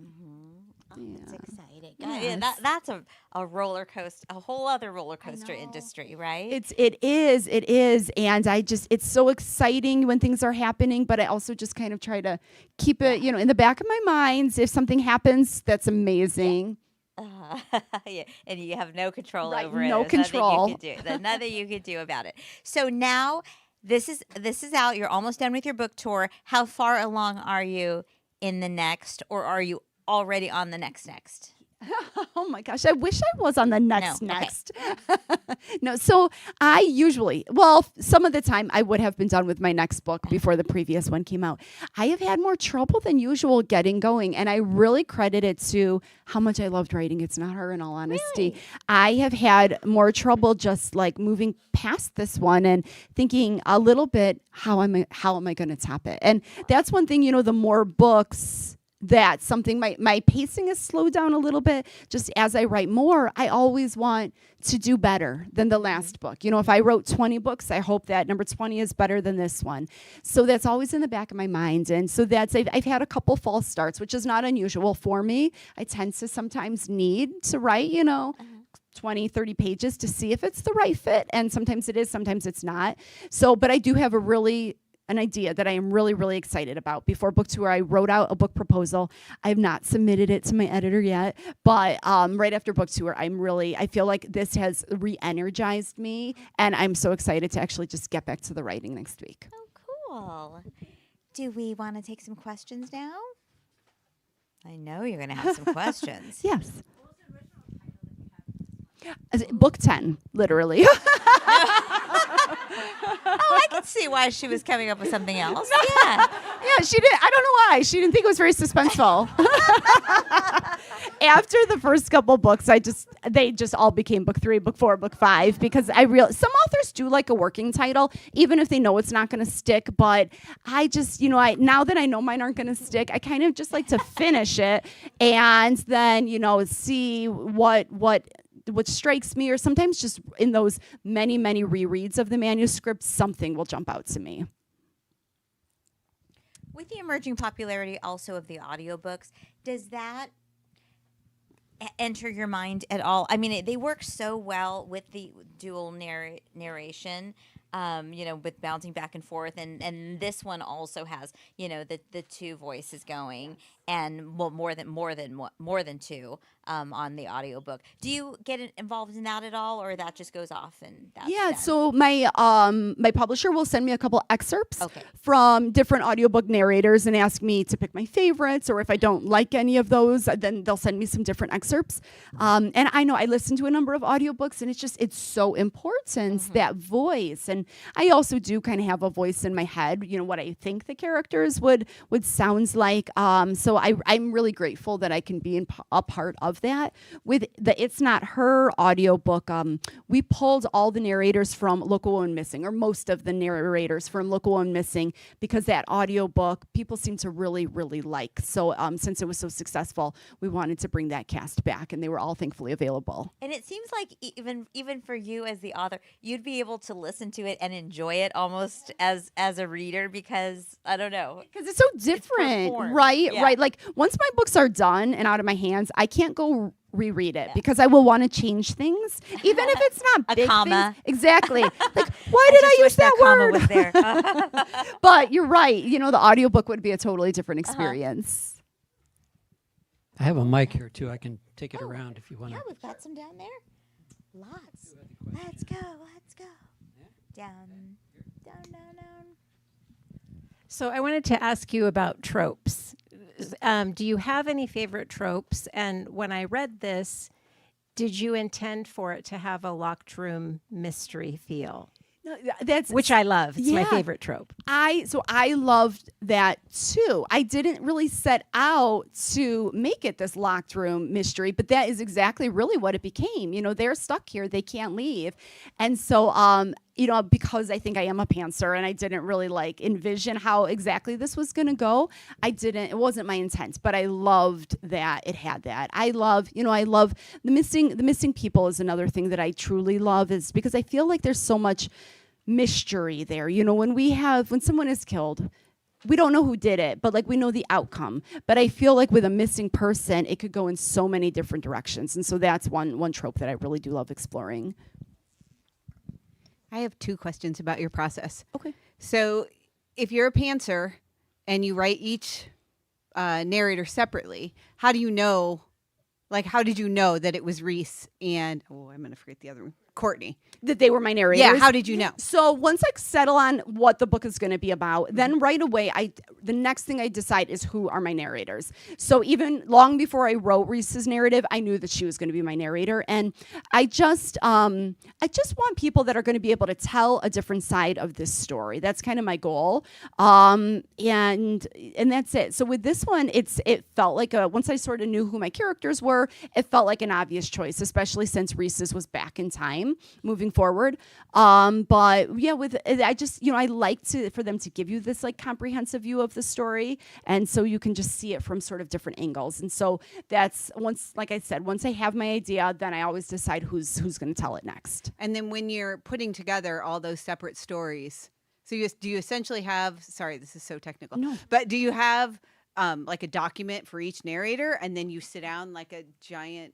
That's exciting. Yeah, that's a roller coaster, a whole other roller coaster industry, right? It is, and it's so exciting when things are happening, but I also just kind of try to keep it, in the back of my mind. If something happens, that's amazing. Yeah, and you have no control over no it. control. There's nothing you could do about it. So now this is out. You're almost done with your book tour. How far along are you in the next, or are you already on the next? Oh my gosh, I wish I was on the next. Okay. No, so I usually, some of the time I would have been done with my next book before the previous one came out. I have had more trouble than usual getting going, and I really credit it to how much I loved writing It's Not Her, in all honesty. Really? I have had more trouble just like moving past this one and thinking a little bit, how am I going to top it? And that's one thing, the more books, that's something, my pacing is slowed down a little bit. Just as I write more, I always want to do better than the last book. If I wrote 20 books, I hope that number 20 is better than this one. So that's always in the back of my mind. And so I've had a couple false starts, which is not unusual for me. I tend to sometimes need to write, 20, 30 pages to see if it's the right fit. And sometimes it is, sometimes it's not. So, but I do have an idea that I am really, really excited about. Before book tour, I wrote out a book proposal. I have not submitted it to my editor yet, but right after book tour, I feel like this has re-energized me, and I'm so excited to actually just get back to the writing next week. Oh, cool. Do we want to take some questions now? I know you're going to have some questions. Yes. Book 10, literally. Oh, I can see why she was coming up with something else. Yeah. Yeah, she did. I don't know why. She didn't think it was very suspenseful. After the first couple books, they just all became book 3, book 4, book 5, because I realized some authors do like a working title, even if they know it's not going to stick. But I just, now that I know mine aren't going to stick, I kind of just like to finish it and then, see what strikes me, or sometimes just in those many, many rereads of the manuscript, something will jump out to me. With the emerging popularity also of the audiobooks, does that enter your mind at all? I mean, they work so well with the dual narration, with bouncing back and forth, and this one also has, the two voices going, and more than two on the audiobook. Do you get involved in that at all, or that just goes off and that's done? So my publisher will send me a couple excerpts from different audiobook narrators and ask me to pick my favorites, or if I don't like any of those, then they'll send me some different excerpts. And I know I listen to a number of audiobooks, and it's so important, that voice. And I also do kind of have a voice in my head, what I think the characters would sound like. So I'm really grateful that I can be a part of that. With the It's Not Her audiobook, we pulled all the narrators from Look a Woman Missing, or most of the narrators from Look a Woman Missing, because that audiobook people seem to really, really like. So since it was so successful, we wanted to bring that cast back, and they were all thankfully available. And it seems like even for you as the author, you'd be able to listen to it and enjoy it almost as a reader, because I don't know, because it's so different, right? Yeah. Right. Like once my books are done and out of my hands, I can't go reread it because I will want to change things, even if it's not a big comma. Things. Exactly. Like, why did I use that word? Comma was there. But you're right. The audiobook would be a totally different experience. I have a mic here too. I can take it around if you want. Yeah, we've got some down there. Lots. Let's go. Down. So I wanted to ask you about tropes. Do you have any favorite tropes? And when I read this, did you intend for it to have a locked room mystery feel? Which I love. It's my favorite trope. I loved that too. I didn't really set out to make it this locked room mystery, but that is exactly really what it became. They're stuck here. They can't leave. And so, because I think I am a pantser and I didn't really envision how exactly this was going to go, it wasn't my intent, but I loved that it had that. I love the missing people is another thing that I truly love, is because I feel like there's so much mystery there. When someone is killed, we don't know who did it, but like we know the outcome. But I feel like with a missing person, it could go in so many different directions. And so that's one trope that I really do love exploring. I have 2 questions about your process. Okay. So if you're a pantser and you write each narrator separately, how do you know, like, how did you know that it was Reese and, I'm going to forget the other one, Courtney? That they were my narrators. Yeah, how did you know? So once I settle on what the book is going to be about, then right away, the next thing I decide is who are my narrators. So even long before I wrote Reese's narrative, I knew that she was going to be my narrator, and I just want people that are going to be able to tell a different side of this story. That's kind of my goal, and that's it. So with this one, it felt like once I sort of knew who my characters were, it felt like an obvious choice, especially since Reese's was back in time, moving forward. But yeah, I like for them to give you this like comprehensive view of the story, and so you can just see it from sort of different angles. And so that's once I have my idea, then I always decide who's going to tell it next. And then when you're putting together all those separate stories, so do you essentially have, sorry, this is so technical, No. but do you have like a document for each narrator, and then you sit down like a giant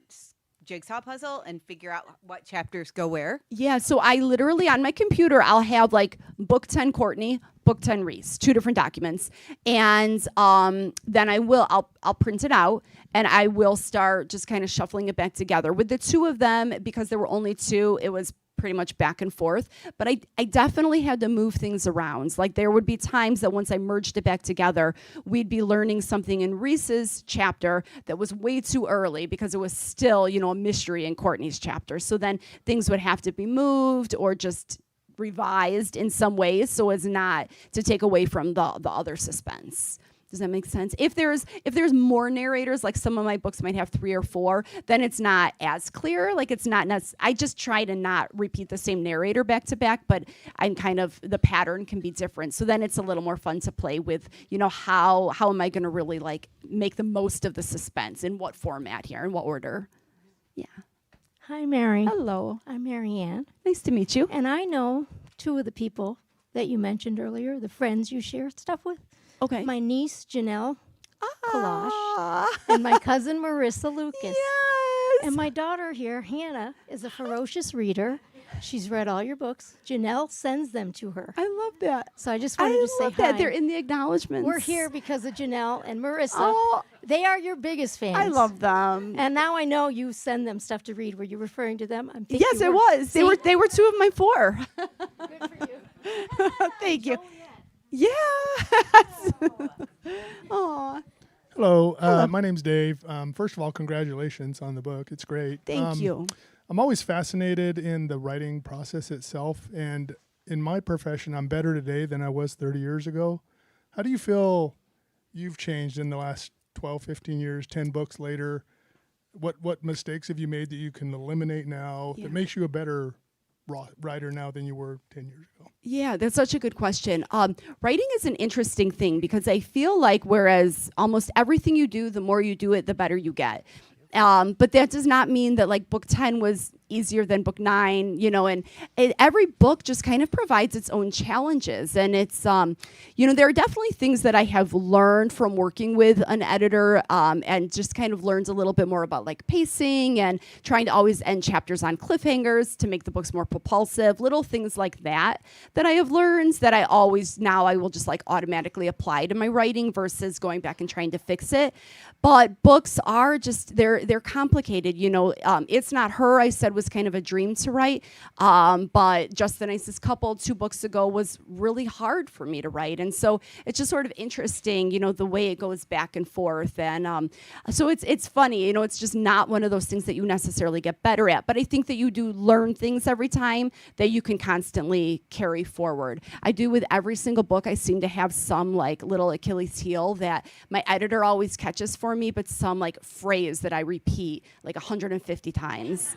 jigsaw puzzle and figure out what chapters go where? Yeah, so I literally on my computer I'll have like book 10 Courtney, book 10 Reese, 2 different documents, and then I'll print it out and I will start just kind of shuffling it back together. With the 2 of them, because there were only 2, it was pretty much back and forth, but I definitely had to move things around. Like there would be times that once I merged it back together, we'd be learning something in Reese's chapter that was way too early because it was still, a mystery in Courtney's chapter. So then things would have to be moved or just revised in some ways so as not to take away from the other suspense. Does that make sense? If there's more narrators, like some of my books might have 3 or 4, then it's not as clear. Like it's not I just try to not repeat the same narrator back to back, but I'm kind of, the pattern can be different. So then it's a little more fun to play with, how am I going to really like make the most of the suspense, in what format here, in what order? Yeah. Hi, Mary. Hello. I'm Mary Ann. Nice to meet you. And I know 2 of the people that you mentioned earlier, the friends you share stuff with. Okay. My niece, Janelle Kalash, and my cousin, Marissa Lucas. Yes. And my daughter here, Hannah, is a ferocious reader. She's read all your books. Janelle sends them to her. I love that. So I just wanted to say love hi. that. They're in the acknowledgments. We're here because of Janelle and Marissa. Oh, They are your biggest fans. I love them. And now I know you send them stuff to read. Were you referring to them? I'm Yes, it was. They were 2 of my 4. Good for you. Thank you. Yes. Aw. Hello, my name's Dave. First of all, congratulations on the book. It's great. Thank you. I'm always fascinated in the writing process itself, and in my profession, I'm better today than I was 30 years ago. How do you feel you've changed in the last 12, 15 years, 10 books later? What mistakes have you made that you can eliminate now that makes you a better writer now than you were 10 years ago? Yeah, that's such a good question. Writing is an interesting thing because I feel like whereas almost everything you do, the more you do it, the better you get. But that does not mean that like book 10 was easier than book 9, and every book just kind of provides its own challenges. And it's, there are definitely things that I have learned from working with an editor and just kind of learned a little bit more about like pacing and trying to always end chapters on cliffhangers to make the books more propulsive, little things like that I have learned that I will just like automatically apply to my writing versus going back and trying to fix it. But books are just, they're complicated. It's Not Her, I said, was kind of a dream to write. But Just the Nicest Couple 2 books ago was really hard for me to write. And so it's just sort of interesting, the way it goes back and forth. And so it's funny, it's just not one of those things that you necessarily get better at. But I think that you do learn things every time that you can constantly carry forward. I do with every single book. I seem to have some like little Achilles heel that my editor always catches for me, but some like phrase that I repeat like 150 times.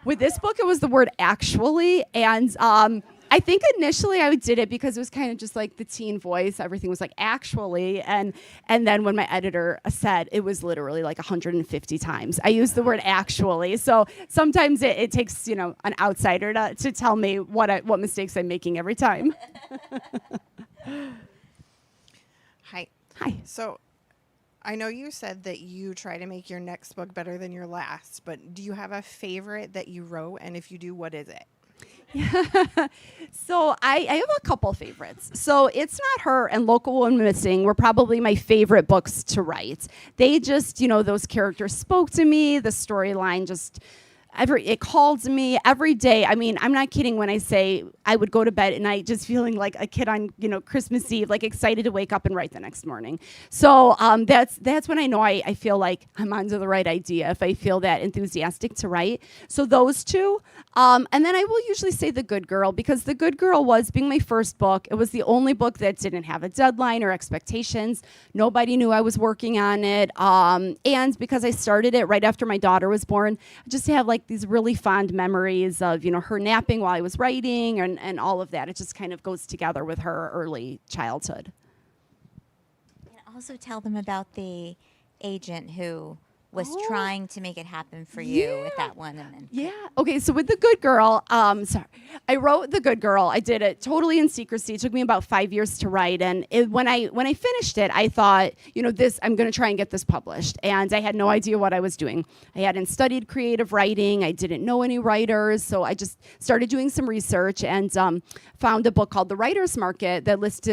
With this book, it was the word actually, and I think initially I did it because it was kind of just like the teen voice. Everything was like actually, and then when my editor said, it was literally like 150 times. I used the word actually, so sometimes it takes an outsider to tell me what mistakes I'm making every time. Hi. So I know you said that you try to make your next book better than your last, but do you have a favorite that you wrote? And if you do, what is it? So I have a couple favorites. So It's Not Her and Local Woman Missing were probably my favorite books to write. They just, those characters spoke to me. The storyline just, it called to me every day. I mean, I'm not kidding when I say I would go to bed at night just feeling like a kid on, Christmas Eve, like excited to wake up and write the next morning. So that's when I know I feel like I'm onto the right idea, if I feel that enthusiastic to write. So those two. And then I will usually say The Good Girl, because The Good Girl was being my first book. It was the only book that didn't have a deadline or expectations. Nobody knew I was working on it. And because I started it right after my daughter was born, I just have like these really fond memories of, her napping while I was writing and all of that. It just kind of goes together with her early childhood. And also tell them about the agent who was trying to make it happen for you with that one. And then Yeah. Okay. So with The Good Girl, I wrote The Good Girl. I did it totally in secrecy. It took me about 5 years to write. And when I finished it, I thought, I'm going to try and get this published. And I had no idea what I was doing. I hadn't studied creative writing. I didn't know any writers. So I just started doing some research and found a book called The Writer's Market that lists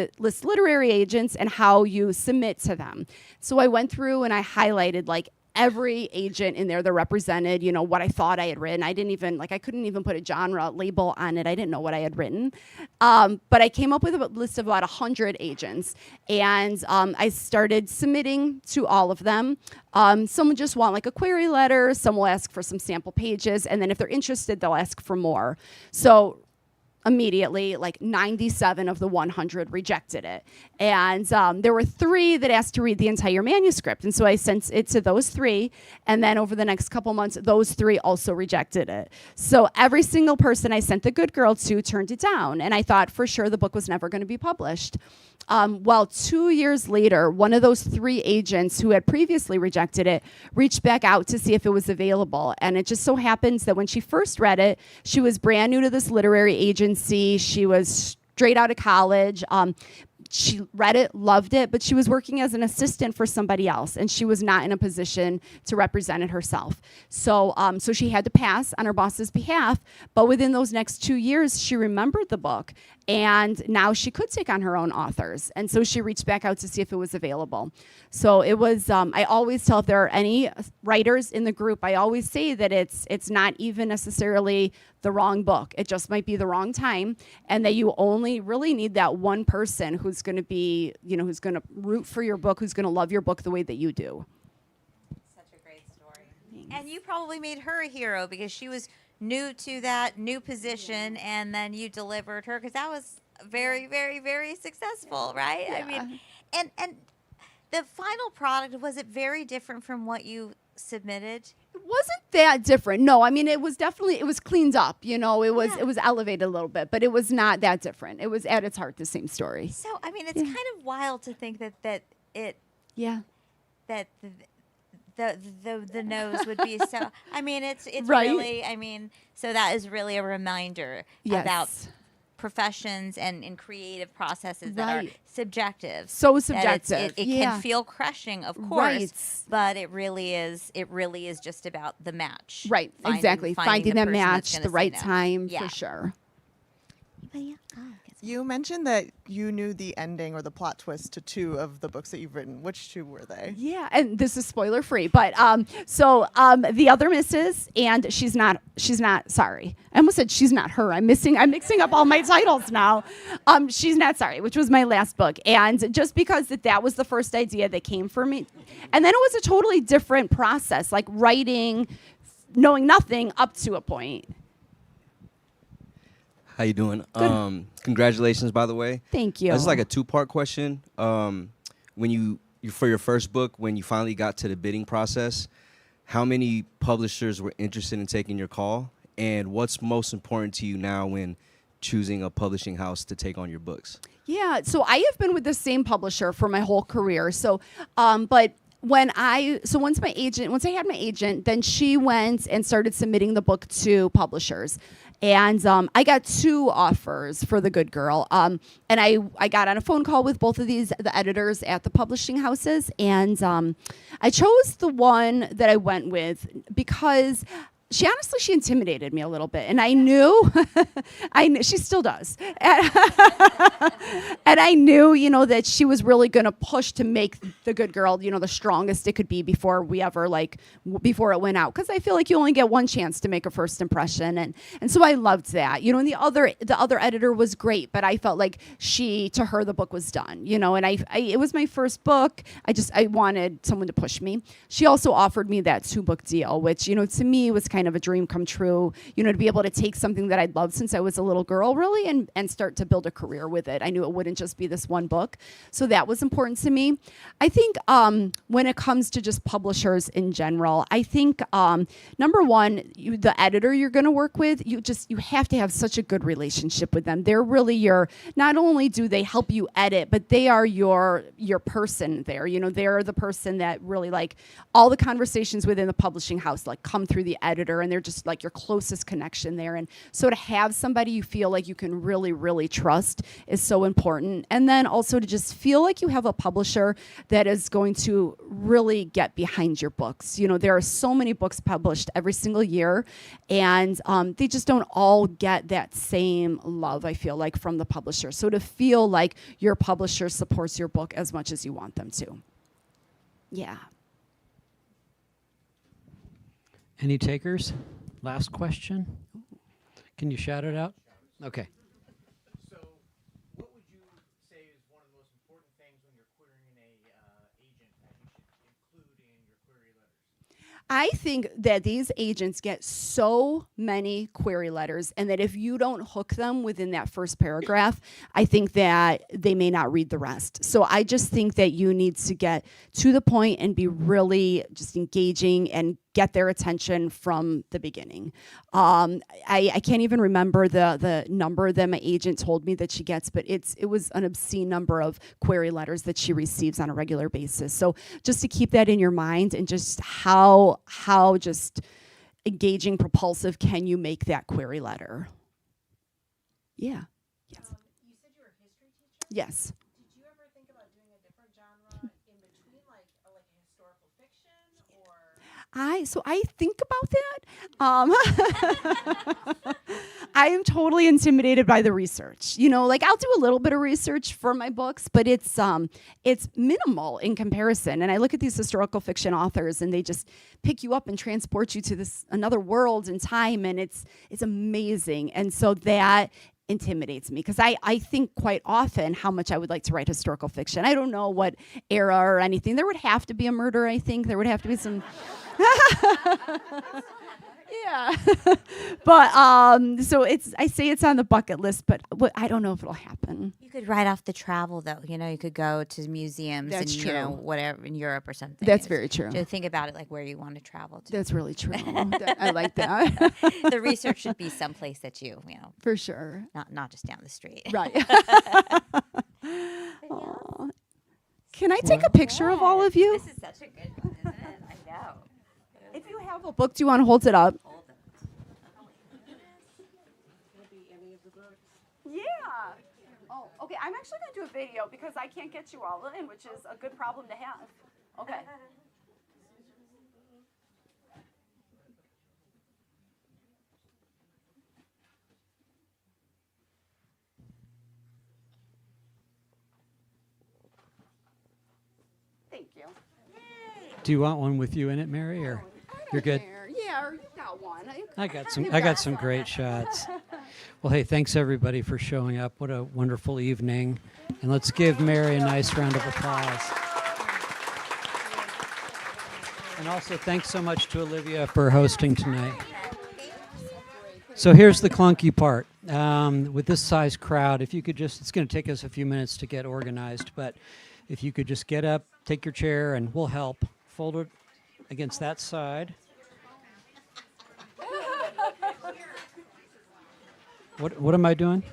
literary agents and how you submit to them. So I went through and I highlighted like every agent in there that represented, what I thought I had written. I couldn't even put a genre label on it. I didn't know what I had written. But I came up with a list of about 100 agents. And I started submitting to all of them. Some just want like a query letter. Some will ask for some sample pages. And then if they're interested, they'll ask for more. So immediately, like 97 of the 100 rejected it. And there were 3 that asked to read the entire manuscript. And so I sent it to those 3. And then over the next couple months, those 3 also rejected it. So every single person I sent The Good Girl to turned it down. And I thought for sure the book was never going to be published. Well, 2 years later, one of those 3 agents who had previously rejected it reached back out to see if it was available. And it just so happens that when she first read it, she was brand new to this literary agency. She was straight out of college. She read it, loved it, but she was working as an assistant for somebody else, and she was not in a position to represent it herself. So she had to pass on her boss's behalf, but within those next 2 years, she remembered the book, and now she could take on her own authors. And so she reached back out to see if it was available. So it was, I always tell if there are any writers in the group, I always say that it's not even necessarily the wrong book. It just might be the wrong time, and that you only really need that one person who's going to be, who's going to root for your book, who's going to love your book the way that you do. such a great story. And you probably made her a hero because she was new to that new position, and then you delivered her, because that was very, very, very successful, right? Yeah. I mean, and the final product, was it very different from what you submitted? It wasn't that different. No, I mean, it was cleaned up, it was elevated a little bit, but it was not that different. It was at its heart the same story. So, I mean, it's kind of wild to think that the nose would be so. I mean, it's Right. really. I mean, so that is really a reminder about professions and creative processes that are Right. subjective. So That subjective. it Yeah. can feel crushing, of course, Right. but it really is just about the match. Right, exactly. Finding the that person that's match, gonna the say right no. time, Yeah. for sure. You mentioned that you knew the ending or the plot twist to 2 of the books that you've written. Which 2 were they? Yeah, and this is spoiler free, but the other misses, and she's not sorry. I almost said She's Not Her. I'm mixing up all my titles now. She's Not Sorry, which was my last book, and just because that was the first idea that came for me, and then it was a totally different process, like writing, knowing nothing up to a point. How you doing? Congratulations, by the way. Thank you. This is like a 2-part question. When you for your first book, when you finally got to the bidding process, how many publishers were interested in taking your call? And what's most important to you now when choosing a publishing house to take on your books? Yeah, so I have been with the same publisher for my whole career. So, but once I had my agent, then she went and started submitting the book to publishers. And I got 2 offers for The Good Girl. And I got on a phone call with both of the editors at the publishing houses. And I chose the one that I went with because she intimidated me a little bit, and I knew, she still does, and I knew, that she was really going to push to make The Good Girl, the strongest it could be before before it went out, because I feel like you only get one chance to make a first impression, and so I loved that, and the other editor was great, but I felt like to her the book was done, and it was my first book. I wanted someone to push me. She also offered me that 2-book deal, which to me was kind of a dream come true, to be able to take something that I'd loved since I was a little girl, really, and start to build a career with it. I knew it wouldn't just be this one book. So that was important to me. I think when it comes to just publishers in general, I think number one, the editor you're going to work with, you have to have such a good relationship with them. They're really not only do they help you edit, but they are your person there. They're the person that really, like, all the conversations within the publishing house come through the editor, and they're just like your closest connection there. And so to have somebody you feel like you can really, really trust is so important. And then also to just feel like you have a publisher that is going to really get behind your books. There are so many books published every single year, and they just don't all get that same love, I feel like, from the publisher. So to feel like your publisher supports your book as much as you want them to. Yeah. Any takers? Last question. Can you shout it out? Okay. So, what would you say is one of the most important things when you're querying an agent that you should include in your query letters? I think that these agents get so many query letters, and that if you don't hook them within that first paragraph, I think that they may not read the rest. So I just think that you need to get to the point and be really just engaging and get their attention from the beginning. I can't even remember the number that my agent told me that she gets, but it was an obscene number of query letters that she receives on a regular basis. So just to keep that in your mind, and just how just engaging, propulsive can you make that query letter? Yeah. Yes. You said you were a history teacher? Yes. Did you ever think about doing a different genre in between, like historical fiction, or? I think about that. I am totally intimidated by the research. I'll do a little bit of research for my books, but it's minimal in comparison. And I look at these historical fiction authors, and they just pick you up and transport you to this another world and time, and it's amazing. And so that intimidates me, because I think quite often how much I would like to write historical fiction. I don't know what era or anything. There would have to be a murder, I think. There would have to be some... Yeah. But so I say it's on the bucket list, but I don't know if it'll happen. You could write off the travel, though. You could go to museums That's and true. Whatever in Europe or something. That's very true. To think about it, like where you want to travel to. That's really true. I like that. The research should be someplace that you know. For sure. Not just down the street. Right. Aw. Can I take a picture of all of you? This is such a good one, isn't it? I know. If you have a book, do you want to hold it up? Yeah. Oh, okay. I'm actually going to do a video because I can't get you all in, which is a good problem to have. Okay. Thank you. Do you want one with you in it, Mary, or you're good? Yeah, or you got one. I got some great shots. Well, hey, thanks everybody for showing up. What a wonderful evening. And let's give Mary a nice round of applause. And also thanks so much to Olivia for hosting tonight. So here's the clunky part. With this size crowd, if you could just, it's going to take us a few minutes to get organized, but if you could just get up, take your chair, and we'll help. Fold it against that side. What am I doing?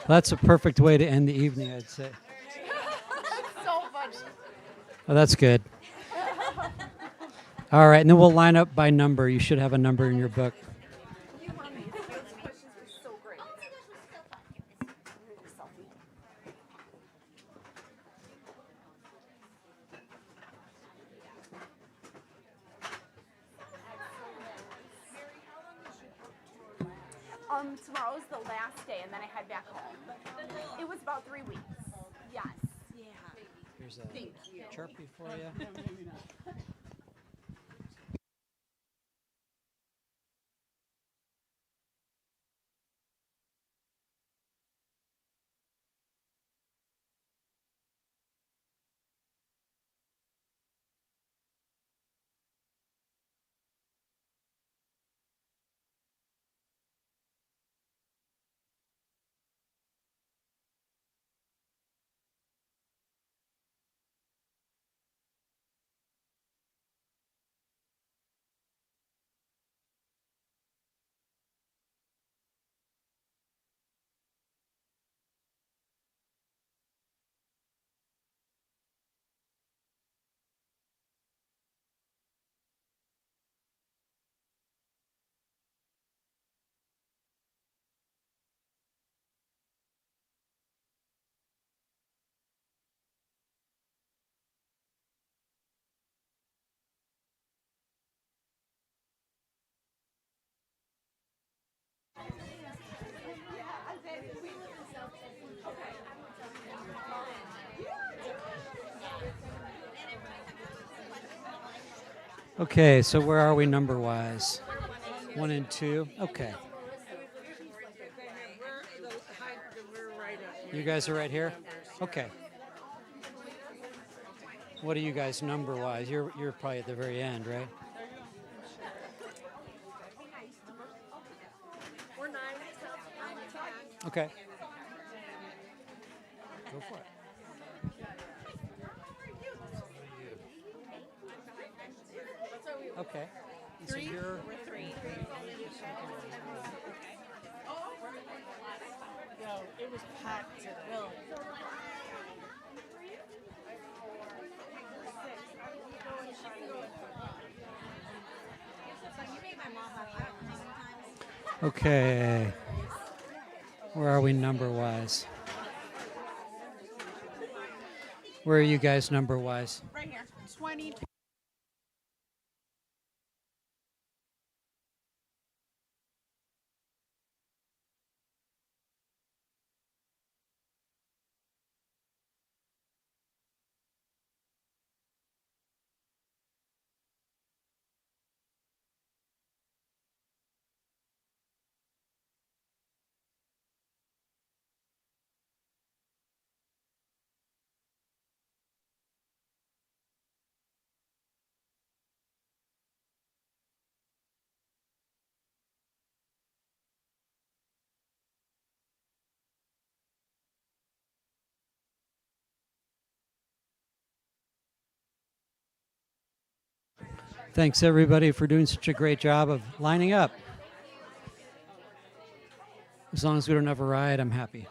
That's a perfect way to end the evening, I'd say. So much. Oh, that's good. All right, and then we'll line up by number. You should have a number in your book. Tomorrow's the last day, and then I head back home. It was about 3 weeks. Yes. Yeah. Here's a Sharpie for you. Okay, so where are we number-wise? 1 and 2? Okay. You guys are right here? Okay. What are you guys number-wise? You're probably at the very end, right? Okay. Go for it. Okay. So you're It was packed to the hill. okay. Where are we number-wise? Where are you guys number-wise? Right here. 20. Thanks, everybody, for doing such a great job of lining up. As long as we don't have a riot, I'm happy.